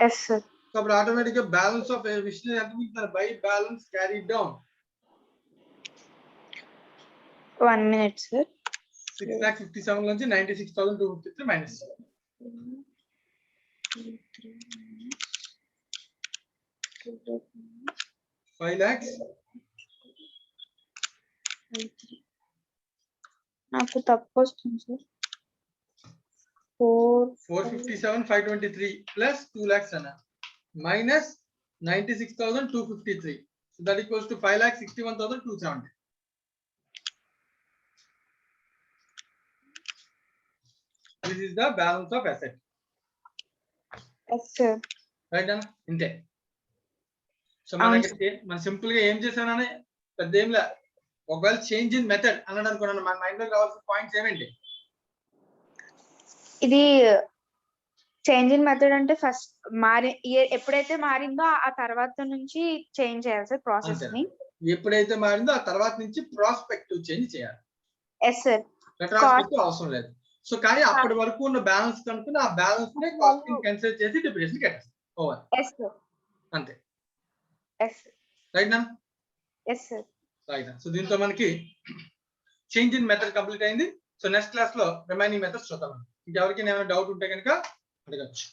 Yes sir. అప్పుడు ఆటోమేటిక్ గా బ్యాలెన్స్ ఆఫ్ మిషనరీ ఎంత మిగులుతుంది? By balance carry down 1 minute sir. 6,57,000 నుంచి 96,253 మైనస్ 5 lakhs. నాకు తప్పు వస్తుంది సార్. 457,523 plus 2 lakhs అన్న minus 96,253. So that equals to 5,61,270. This is the balance of asset. Yes sir. Right అన్న? ఇంతే. సో అవును మన సింపుల్ గా ఏం చేశానని పెద్ద ఏం లే. ఒకవేళ చేంజ్ ఇన్ మెథడ్ అన్నాడు అనుకున్నాను, మన మైండ్ లో కావాల్సిన పాయింట్స్ ఏమేంటి? ఇది చేంజ్ ఇన్ మెథడ్ అంటే ఫస్ట్ ఎప్పుడైతే మారిందో ఆ తర్వాత నుంచి చేంజ్ చేయాలి సార్ ప్రాసెస్ ని. ఎప్పుడైతే మారిందో ఆ తర్వాత నుంచి ప్రాస్పెక్టివ్ చేంజ్ చేయాలి. Yes sir. రెట్రోస్పెక్టివ్ అవసరం లేదు. సో కానీ అప్పటి వరకు ఉన్న బ్యాలెన్స్ కనుక్కుని ఆ బ్యాలెన్స్ ని కాస్టింగ్ కన్సిడర్ చేసి డిప్రిసియేషన్ కట్టేస్తాం. ఓవర్. Yes sir. అంతే. ఎస్. రైట్ నా? Yes sir. రైట్. సో దీంతో మనకి చేంజ్ ఇన్ మెథడ్ కంప్లీట్ అయింది. సో నెక్స్ట్ క్లాస్ లో రిమైనింగ్ మెథడ్స్ చూద్దాం. ఇంకెవరికైనా ఏమైనా డౌట్ ఉంటే కనుక అడగచ్చు.